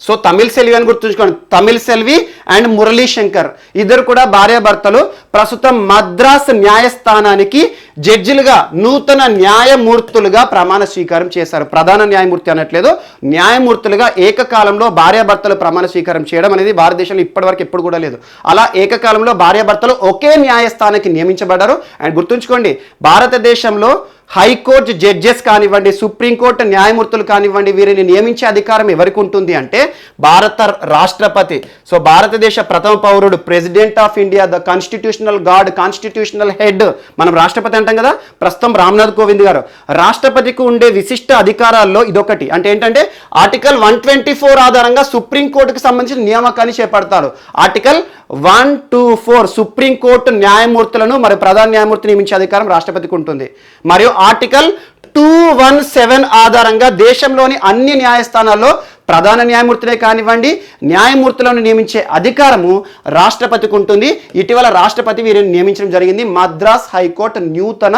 సో తమిళ్ సెల్వి అని గుర్తుంచుకోండి, తమిళ్ సెల్వి అండ్ మురళీ శంకర్ ఇద్దరు కూడా భార్యాభర్తలు. ప్రస్తుతం మద్రాస్ న్యాయస్థానానికి జడ్జిలుగా, నూతన న్యాయమూర్తులుగా ప్రమాణ స్వీకారం చేశారు. ప్రధాన న్యాయమూర్తి అనట్లేదు, న్యాయమూర్తులుగా ఏకకాలంలో భార్యాభర్తలు ప్రమాణ స్వీకారం చేయడం అనేది భారతదేశంలో ఇప్పటివరకు ఎప్పుడు కూడా లేదు. అలా ఏకకాలంలో భార్యాభర్తలు ఒకే న్యాయస్థానానికి నియమించబడ్డారు. అండ్ గుర్తుంచుకోండి, భారతదేశంలో హైకోర్టు జడ్జెస్ కానివ్వండి, సుప్రీంకోర్టు న్యాయమూర్తులు కానివ్వండి, వీరిని నియమించే అధికారం ఎవరికి ఉంటుంది అంటే భారత రాష్ట్రపతి. సో భారతదేశ ప్రథమ పౌరుడు, president of India, the constitutional guard, constitutional head, మనం రాష్ట్రపతి అంటాం కదా, ప్రస్తుతం రామ్నాథ్ కోవింద్ గారు. రాష్ట్రపతికి ఉండే విశిష్ట అధికారాల్లో ఇదొకటి. అంటే ఏంటంటే ఆర్టికల్ 124 ఆధారంగా సుప్రీంకోర్టుకు సంబంధించిన నియామకాన్ని చేపడతారు. ఆర్టికల్ 124 సుప్రీంకోర్టు న్యాయమూర్తులను మరియు ప్రధాన న్యాయమూర్తి నియమించే అధికారం రాష్ట్రపతికి ఉంటుంది. మరియు ఆర్టికల్ 217 ఆధారంగా దేశంలోని అన్ని న్యాయస్థానాల్లో ప్రధాన న్యాయమూర్తినే కానివ్వండి, న్యాయమూర్తులను నియమించే అధికారము రాష్ట్రపతికి ఉంటుంది. ఇటీవల రాష్ట్రపతి వీరిని నియమించడం జరిగింది మద్రాస్ హైకోర్టు నూతన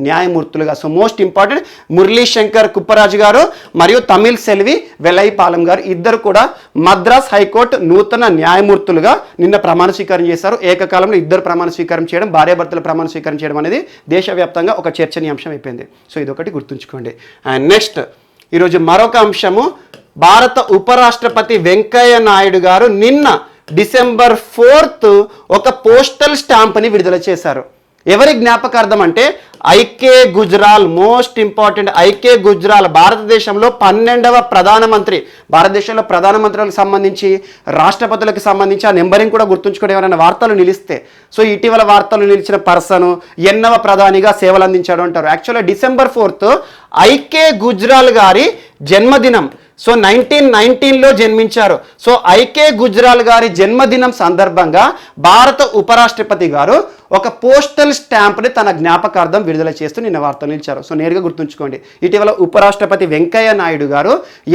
న్యాయమూర్తులుగా. So most important Murali Shankar Kuppuraju గారు మరియు తమిళ్ సెల్వి వెలైపాలెం గారు ఇద్దరు కూడా మద్రాస్ హైకోర్టు నూతన న్యాయమూర్తులుగా నిన్న ప్రమాణ స్వీకారం చేశారు. ఏకకాలంలో ఇద్దరు ప్రమాణ స్వీకారం చేయడం, భార్యాభర్తల ప్రమాణ స్వీకారం చేయడం అనేది దేశవ్యాప్తంగా ఒక చర్చనీయాంశం అయిపోయింది. సో ఇదొకటి గుర్తుంచుకోండి. అండ్ నెక్స్ట్ ఈరోజు మరొక అంశము, భారత ఉపరాష్ట్రపతి వెంకయ్య నాయుడు గారు నిన్న December 4th ఒక పోస్టల్ స్టాంప్ని విడుదల చేశారు. ఎవరి జ్ఞాపకార్థం అంటే IK Gujral, most important IK Gujral భారతదేశంలో 12వ ప్రధానమంత్రి. భారతదేశంలో ప్రధానమంత్రులకు సంబంధించి, రాష్ట్రపతులకు సంబంధించి ఆ నెంబరింగ్ కూడా గుర్తుంచుకోవడం ఎవరైనా వార్తలు నిలిస్తే. సో ఇటీవల వార్తలు నిలిచిన పర్సన్ 8వ ప్రధానిగా సేవలు అందించాడు అంటారు. యాక్చువల్గా December 4th ఐకే గుజ్రాల్ గారి జన్మదినం. సో 1919లో జన్మించారు. సో ఐకే గుజ్రాల్ గారి జన్మదినం సందర్భంగా భారత ఉపరాష్ట్రపతి గారు ఒక పోస్టల్ స్టాంప్ని తన జ్ఞాపకార్థం విడుదల చేస్తూ నిన్న వార్తలు నిలిచారు. సో నేరుగా గుర్తుంచుకోండి, ఇటీవల ఉపరాష్ట్రపతి వెంకయ్య నాయుడు గారు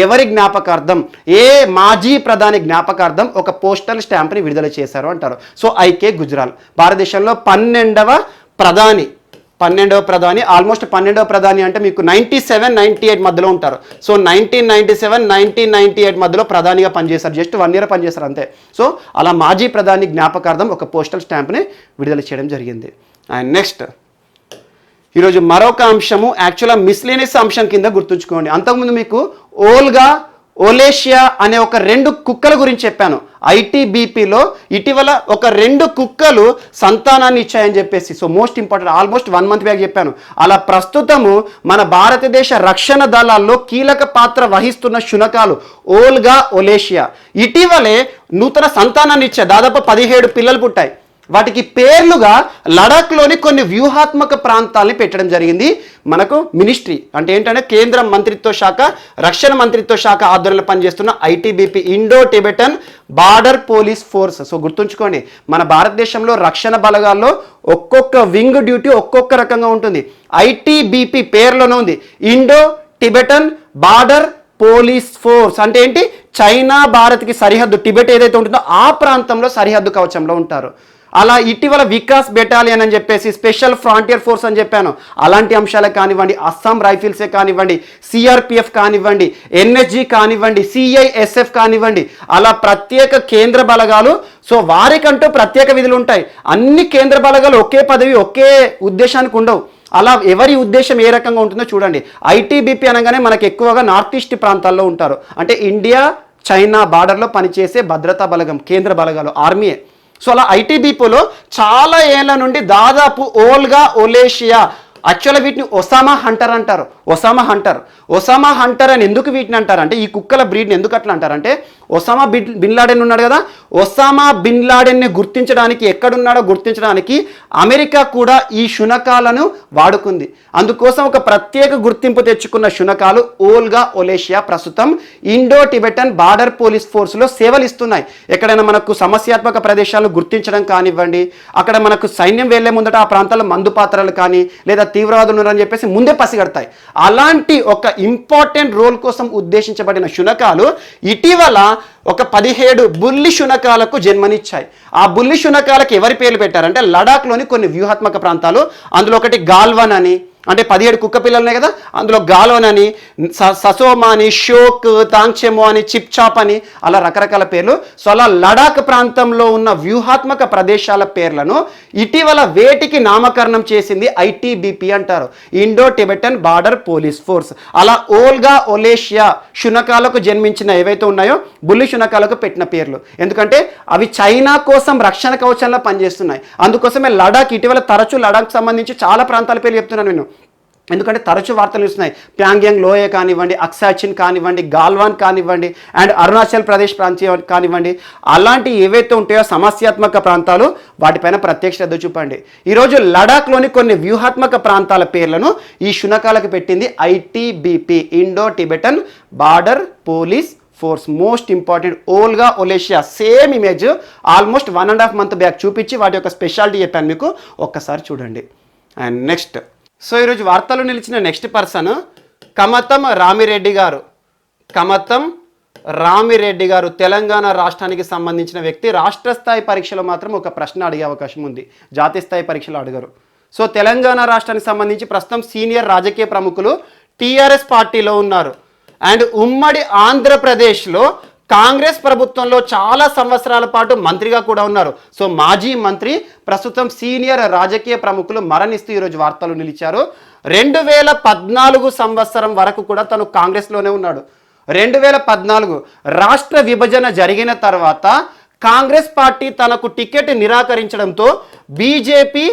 ఎవరి జ్ఞాపకార్థం, ఏ మాజీ ప్రధాని జ్ఞాపకార్థం ఒక పోస్టల్ స్టాంప్ని విడుదల చేశారు అంటారు. సో ఐకే గుజ్రాల్ భారతదేశంలో 12వ ప్రధాని. ఆల్మోస్ట్ 12వ ప్రధాని అంటే మీకు 97-98 మధ్యలో ఉంటారు. సో 1997-1998 మధ్యలో ప్రధానిగా పనిచేశారు. జస్ట్ 1 year పనిచేశారు అంతే. సో అలా మాజీ ప్రధాని జ్ఞాపకార్థం ఒక పోస్టల్ స్టాంప్ని విడుదల చేయడం జరిగింది. అండ్ నెక్స్ట్ ఈరోజు మరొక అంశము, యాక్చువల్గా మిస్లేనియస్ అంశం కింద గుర్తుంచుకోండి. అంతకుముందు మీకు ఓల్గా, ఒలేషియా అనే ఒక 2 కుక్కల గురించి చెప్పాను. ఐటీబీపీలో ఇటీవల ఒక 2 కుక్కలు సంతానాన్ని ఇచ్చాయని చెప్పేసి. So most important, almost 1 month back చెప్పాను. అలా ప్రస్తుతము మన భారతదేశ రక్షణ దళాల్లో కీలక పాత్ర వహిస్తున్న శునకాలు ఓల్గా, ఒలేషియా ఇటీవలే నూతన సంతానాన్ని ఇచ్చాయి. దాదాపు 17 పిల్లలు పుట్టాయి. వాటికి పేర్లుగా లడాఖ్లోని కొన్ని వ్యూహాత్మక ప్రాంతాలని పెట్టడం జరిగింది. మనకు మినిస్ట్రీ అంటే ఏంటంటే కేంద్ర మంత్రిత్వ శాఖ, రక్షణ మంత్రిత్వ శాఖ ఆధ్వర్యంలో పనిచేస్తున్న ITBP, Indo Tibetan border police force. So గుర్తుంచుకోండి, మన భారతదేశంలో రక్షణ బలగాల్లో ఒక్కొక్క వింగ్ డ్యూటీ ఒక్కొక్క రకంగా ఉంటుంది. ఐటీబీపీ పేర్లోనే ఉంది Indo Tibetan border police force. అంటే ఏంటి, చైనా భారత్కి సరిహద్దు టిబెట్ ఏదైతే ఉంటుందో ఆ ప్రాంతంలో సరిహద్దు కవచంలో ఉంటారు. అలా ఇటీవల వికాస్ బెటాలియన్ అని చెప్పేసి స్పెషల్ ఫ్రాంటియర్ ఫోర్స్ అని చెప్పాను. అలాంటి అంశాలకు కానివ్వండి, అస్సాం రైఫిల్సే కానివ్వండి, సిఆర్పిఎఫ్ కానివ్వండి, ఎన్ఎస్జి కానివ్వండి, సిఐఎస్ఎఫ్ కానివ్వండి, అలా ప్రత్యేక కేంద్ర బలగాలు. సో వారికంటూ ప్రత్యేక విధులు ఉంటాయి. అన్ని కేంద్ర బలగాలు ఒకే పదవి, ఒకే ఉద్దేశానికి ఉండవు. అలా ఎవరి ఉద్దేశం ఏ రకంగా ఉంటుందో చూడండి. ఐటీబీపీ అనగానే మనకు ఎక్కువగా నార్త్ ఈస్ట్ ప్రాంతాల్లో ఉంటారు. అంటే ఇండియా చైనా బార్డర్లో పనిచేసే భద్రతా బలగం, కేంద్ర బలగాలు, ఆర్మీయే. సో అలా ఐటీబీపీలో చాలా ఏళ్ల నుండి దాదాపు ఓల్గా, ఒలేషియా, యాక్చువల్గా వీటిని ఒసామా హంటర్ అంటారు. ఒసామా హంటర్ అని ఎందుకు వీటిని అంటారంటే, ఈ కుక్కల బ్రీడ్ని ఎందుకు అట్లా అంటారంటే, ఒసామా బిన్ లాడెన్ ఉన్నాడు కదా, ఒసామా బిన్ లాడెన్ని గుర్తించడానికి, ఎక్కడున్నాడో గుర్తించడానికి అమెరికా కూడా ఈ శునకాలను వాడుకుంది. అందుకోసం ఒక ప్రత్యేక గుర్తింపు తెచ్చుకున్న శునకాలు ఓల్గా, ఒలేషియా ప్రస్తుతం ఇండో టిబెటన్ బార్డర్ పోలీస్ ఫోర్స్లో సేవలు ఇస్తున్నాయి. ఎక్కడైనా మనకు సమస్యాత్మక ప్రదేశాలను గుర్తించడం కానివ్వండి, అక్కడ మనకు సైన్యం వెళ్లే ముందట ఆ ప్రాంతాల్లో మందు పాత్రలు కానీ లేదా తీవ్రవాదులు ఉన్నారని చెప్పేసి ముందే పసిగడతాయి. అలాంటి ఒక ఇంపార్టెంట్ రోల్ కోసం ఉద్దేశించబడిన శునకాలు ఇటీవల ఒక 17 బుల్లి శునకాలకు జన్మనిచ్చాయి. ఆ బుల్లి శునకాలకు ఎవరి పేర్లు పెట్టారంటే లడాఖ్లోని కొన్ని వ్యూహాత్మక ప్రాంతాలు. అందులో ఒకటి గాల్వన్ అని, అంటే 17 కుక్క పిల్లలున్నాయి కదా, అందులో గాల్వన్ అని, ససోమా అని, షోక్, తాంగ్చెమో అని, చిప్చాప్ అని, అలా రకరకాల పేర్లు. సో అలా లడాక్ ప్రాంతంలో ఉన్న వ్యూహాత్మక ప్రదేశాల పేర్లను ఇటీవల వేటికి నామకరణం చేసింది ఐటీబీపీ అంటారు, Indo Tibetan border police force. అలా ఓల్గా, ఒలేషియా శునకాలకు జన్మించిన ఏవైతే ఉన్నాయో బుల్లి శునకాలకు పెట్టిన పేర్లు. ఎందుకంటే అవి చైనా కోసం రక్షణ కవచంలో పనిచేస్తున్నాయి. అందుకోసమే లడాక్, ఇటీవల తరచూ లడాక్ సంబంధించి చాలా ప్రాంతాల పేర్లు చెప్తున్నాను నేను. ఎందుకంటే తరచూ వార్తలు వస్తున్నాయి. ప్యాంగ్యాంగ్ లోయ కానివ్వండి, అక్సాచిన్ కానివ్వండి, గాల్వాన్ కానివ్వండి, అండ్ అరుణాచల్ ప్రదేశ్ ప్రాంతం కానివ్వండి, అలాంటి ఏవైతే ఉంటాయో సమస్యాత్మక ప్రాంతాలు వాటిపైన ప్రత్యేక శ్రద్ధ చూపండి. ఈరోజు లడాఖ్లోని కొన్ని వ్యూహాత్మక ప్రాంతాల పేర్లను ఈ శునకాలకు పెట్టింది ITBP, Indo Tibetan border police force. Most important Olga Olesia same image almost 1.5 month back చూపించి వాటి యొక్క స్పెషాలిటీ చెప్పాను మీకు, ఒక్కసారి చూడండి. అండ్ నెక్స్ట్, సో ఈరోజు వార్తలు నిలిచిన నెక్స్ట్ పర్సన్ కమతం రామిరెడ్డి గారు. కమతం రామిరెడ్డి గారు తెలంగాణ రాష్ట్రానికి సంబంధించిన వ్యక్తి. రాష్ట్ర స్థాయి పరీక్షలో మాత్రం ఒక ప్రశ్న అడిగే అవకాశం ఉంది, జాతీయ స్థాయి పరీక్షలో అడగరు. సో తెలంగాణ రాష్ట్రానికి సంబంధించి ప్రస్తుతం సీనియర్ రాజకీయ ప్రముఖులు TRS పార్టీలో ఉన్నారు. అండ్ ఉమ్మడి ఆంధ్రప్రదేశ్లో కాంగ్రెస్ ప్రభుత్వంలో చాలా సంవత్సరాల పాటు మంత్రిగా కూడా ఉన్నారు. సో మాజీ మంత్రి, ప్రస్తుతం సీనియర్ రాజకీయ ప్రముఖులు మరణిస్తూ ఈరోజు వార్తలు నిలిచారు. 2014 సంవత్సరం వరకు కూడా తను కాంగ్రెస్లోనే ఉన్నాడు. 2014 రాష్ట్ర విభజన జరిగిన తర్వాత కాంగ్రెస్ పార్టీ తనకు టికెట్ నిరాకరించడంతో బీజేపీ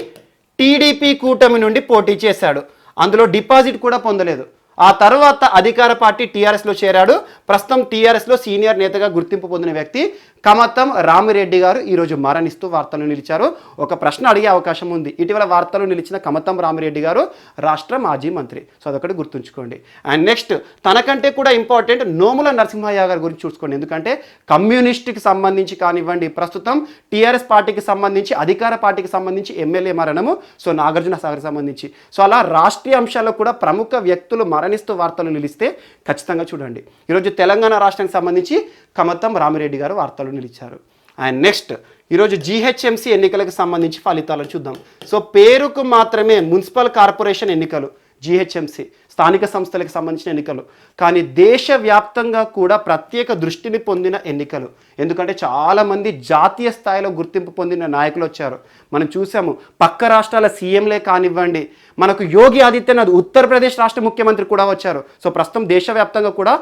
టీడీపీ కూటమి నుండి పోటీ చేశాడు. అందులో డిపాజిట్ కూడా పొందలేదు. ఆ తర్వాత అధికార పార్టీ TRSలో చేరాడు. ప్రస్తుతం TRSలో సీనియర్ నేతగా గుర్తింపు పొందిన వ్యక్తి కమతం రామిరెడ్డి గారు ఈరోజు మరణిస్తూ వార్తలు నిలిచారు. ఒక ప్రశ్న అడిగే అవకాశం ఉంది. ఇటీవల వార్తలు నిలిచిన కమతం రామిరెడ్డి గారు రాష్ట్ర మాజీ మంత్రి. సో అదొకటి గుర్తుంచుకోండి. అండ్ నెక్స్ట్, తనకంటే కూడా ఇంపార్టెంట్ నోముల నరసింహయ్య గారి గురించి చూసుకోండి. ఎందుకంటే కమ్యూనిస్ట్కి సంబంధించి కానివ్వండి, ప్రస్తుతం TRS పార్టీకి సంబంధించి, అధికార పార్టీకి సంబంధించి ఎమ్మెల్యే మరణము, సో నాగార్జున సాగర్ సంబంధించి, సో అలా రాష్ట్రీయ అంశాల్లో కూడా ప్రముఖ వ్యక్తులు మరణిస్తూ వార్తలు నిలిస్తే ఖచ్చితంగా చూడండి. ఈరోజు తెలంగాణ రాష్ట్రానికి సంబంధించి కమతం రామిరెడ్డి గారు వార్తలు నిలిచారు. అండ్ నెక్స్ట్, ఈరోజు GHMC ఎన్నికలకు సంబంధించి ఫలితాలను చూద్దాం. సో పేరుకు మాత్రమే మున్సిపల్ కార్పొరేషన్ ఎన్నికలు, GHMC స్థానిక సంస్థలకు సంబంధించిన ఎన్నికలు, కానీ దేశవ్యాప్తంగా కూడా ప్రత్యేక దృష్టిని పొందిన ఎన్నికలు. ఎందుకంటే చాలామంది జాతీయ స్థాయిలో గుర్తింపు పొందిన నాయకులు వచ్చారు. మనం చూసాము, పక్క రాష్ట్రాల సీఎంలే కానివ్వండి, మనకు యోగి ఆదిత్యనాథ్ ఉత్తరప్రదేశ్ రాష్ట్ర ముఖ్యమంత్రి కూడా వచ్చారు. సో ప్రస్తుతం దేశవ్యాప్తంగా కూడా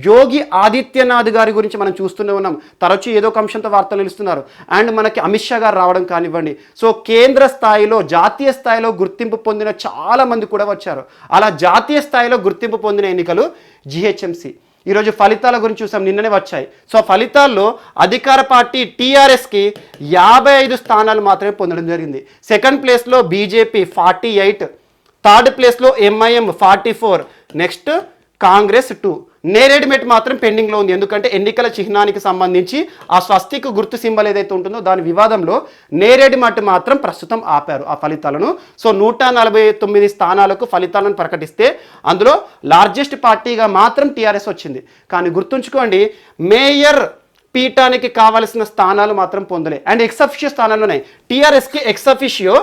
యోగి ఆదిత్యనాథ్ గారి గురించి మనం చూస్తూనే ఉన్నాం. తరచూ ఏదో ఒక అంశంతో వార్తలు నిలుస్తున్నారు. అండ్ మనకి అమిత్ షా గారు రావడం కానివ్వండి, సో కేంద్ర స్థాయిలో, జాతీయ స్థాయిలో గుర్తింపు పొందిన చాలా మంది కూడా వచ్చారు. అలా జాతీయ స్థాయిలో గుర్తింపు పొందిన ఎన్నికలు GHMC. ఈరోజు ఫలితాల గురించి చూసాం, నిన్ననే వచ్చాయి. సో ఫలితాల్లో అధికార పార్టీ TRSకి 55 స్థానాలు మాత్రమే పొందడం జరిగింది. సెకండ్ ప్లేస్లో బీజేపీ 48, థర్డ్ ప్లేస్లో MIM 44, నెక్స్ట్ కాంగ్రెస్ 2. నేరేడ్మెట్ మాత్రం పెండింగ్లో ఉంది. ఎందుకంటే ఎన్నికల చిహ్నానికి సంబంధించి ఆ స్వస్తిక్ గుర్తు సింబల్ ఏదైతే ఉంటుందో దాని వివాదంలో నేరేడ్మెట్ మాత్రం ప్రస్తుతం ఆపారు ఆ ఫలితాలను. సో 149 స్థానాలకు ఫలితాలను ప్రకటిస్తే అందులో లార్జెస్ట్ పార్టీగా మాత్రం TRS వచ్చింది. కానీ గుర్తుంచుకోండి, మేయర్ పీఠానికి కావలసిన స్థానాలు మాత్రం పొందలే. అండ్ ఎక్సఫిషియో స్థానాలు ఉన్నాయి. TRSకి ఎక్సఫిషియో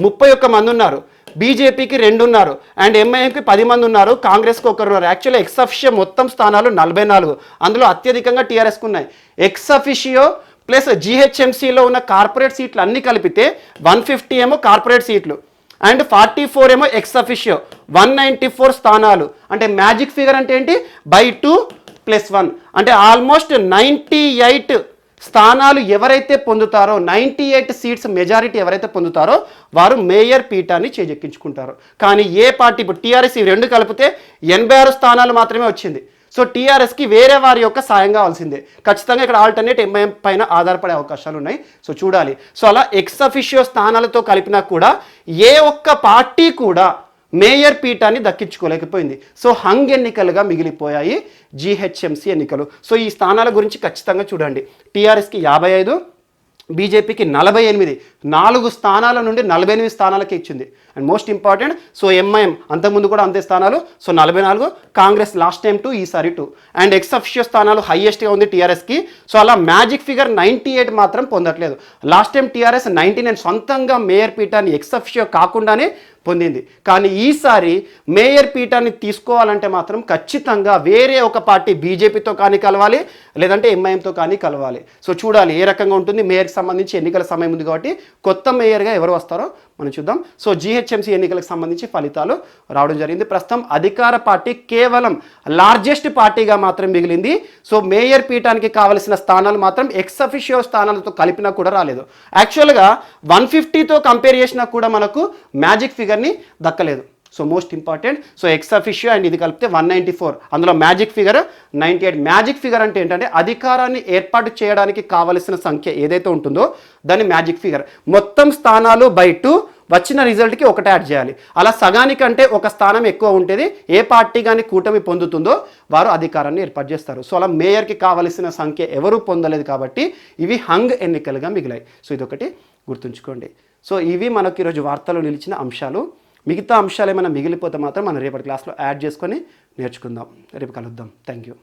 31 మంది ఉన్నారు, బీజేపీకి 2 ఉన్నారు, అండ్ MIMకి 10 మంది ఉన్నారు, కాంగ్రెస్కి 1 ఉన్నారు. యాక్చువల్లీ ఎక్సఫిషియో మొత్తం స్థానాలు 44, అందులో అత్యధికంగా TRSకు ఉన్నాయి. ఎక్సఫిషియో ప్లస్ GHMCలో ఉన్న కార్పొరేట్ సీట్లు అన్నీ కలిపితే 150 ఏమో కార్పొరేట్ సీట్లు, అండ్ 44 ఏమో ఎక్సఫిషియో, 194 స్థానాలు. అంటే మ్యాజిక్ ఫిగర్ అంటే ఏంటి, by 2 + 1, అంటే ఆల్మోస్ట్ 98 స్థానాలు ఎవరైతే పొందుతారో, 98 సీట్స్ మెజారిటీ ఎవరైతే పొందుతారో వారు మేయర్ పీఠాన్ని చేజెక్కించుకుంటారు. కానీ ఏ పార్టీ, ఇప్పుడు TRS ఈ 2 కలిపితే 86 స్థానాలు మాత్రమే వచ్చింది. సో TRSకి వేరే వారి యొక్క సాయం కావాల్సిందే. ఖచ్చితంగా ఇక్కడ ఆల్టర్నేట్ MIM పైన ఆధారపడే అవకాశాలు ఉన్నాయి. సో చూడాలి. సో అలా ఎక్సఫిషియో స్థానాలతో కలిపినా కూడా ఏ ఒక్క పార్టీ కూడా మేయర్ పీఠాన్ని దక్కించుకోలేకపోయింది. సో హంగ్ ఎన్నికలుగా మిగిలిపోయాయి GHMC ఎన్నికలు. సో ఈ స్థానాల గురించి ఖచ్చితంగా చూడండి. TRSకి 55, బీజేపీకి 48, 4 స్థానాల నుండి 48 స్థానాలకి ఇచ్చింది. And most important, so MIM అంతకుముందు కూడా అంతే స్థానాలు, సో 44, కాంగ్రెస్ లాస్ట్ టైం 2, ఈసారి 2, అండ్ ఎక్సఫిషియో స్థానాలు హైయెస్ట్గా ఉంది TRSకి. సో అలా మ్యాజిక్ ఫిగర్ 98 మాత్రం పొందట్లేదు. లాస్ట్ టైం TRS 99 సొంతంగా మేయర్ పీఠాన్ని ఎక్సఫిషియో కాకుండానే పొందింది. కానీ ఈసారి మేయర్ పీఠాన్ని తీసుకోవాలంటే మాత్రం ఖచ్చితంగా వేరే ఒక పార్టీ బీజేపీతో కానీ కలవాలి, లేదంటే MIMతో కానీ కలవాలి. సో చూడాలి ఏ రకంగా ఉంటుంది. మేయర్కి సంబంధించి ఎన్నికల సమయం ఉంది కాబట్టి కొత్త మేయర్గా ఎవరు వస్తారో మనం చూద్దాం. సో GHMC ఎన్నికలకు సంబంధించి ఫలితాలు రావడం జరిగింది. ప్రస్తుతం అధికార పార్టీ కేవలం లార్జెస్ట్ పార్టీగా మాత్రం మిగిలింది. సో మేయర్ పీఠానికి కావలసిన స్థానాలు మాత్రం ఎక్సఫిషియో స్థానాలతో కలిపినా కూడా రాలేదు. యాక్చువల్గా 150తో కంపేర్ చేసినా కూడా మనకు మ్యాజిక్ ఫిగర్ని దక్కలేదు. So most important. So ex officio and ఇది కలిపితే 194, అందులో మ్యాజిక్ ఫిగర్ 98. మ్యాజిక్ ఫిగర్ అంటే ఏంటంటే అధికారాన్ని ఏర్పాటు చేయడానికి కావలసిన సంఖ్య ఏదైతే ఉంటుందో దాన్ని మ్యాజిక్ ఫిగర్. మొత్తం స్థానాలు బై 2 వచ్చిన రిజల్ట్కి ఒకటి యాడ్ చేయాలి. అలా సగానికంటే ఒక స్థానం ఎక్కువ ఉంటుంది. ఏ పార్టీ కానీ కూటమి పొందుతుందో వారు అధికారాన్ని ఏర్పాటు చేస్తారు. సో అలా మేయర్కి కావలసిన సంఖ్య ఎవరు పొందలేదు కాబట్టి ఇవి హంగ్ ఎన్నికలుగా మిగిలాయి. సో ఇదొకటి గుర్తుంచుకోండి. సో ఇవి మనకి ఈరోజు వార్తలో నిలిచిన అంశాలు. మిగతా అంశాలు ఏమైనా మిగిలిపోతే మాత్రం మనం రేపటి క్లాస్లో యాడ్ చేసుకొని నేర్చుకుందాం. రేపు కలుద్దాం. Thank you.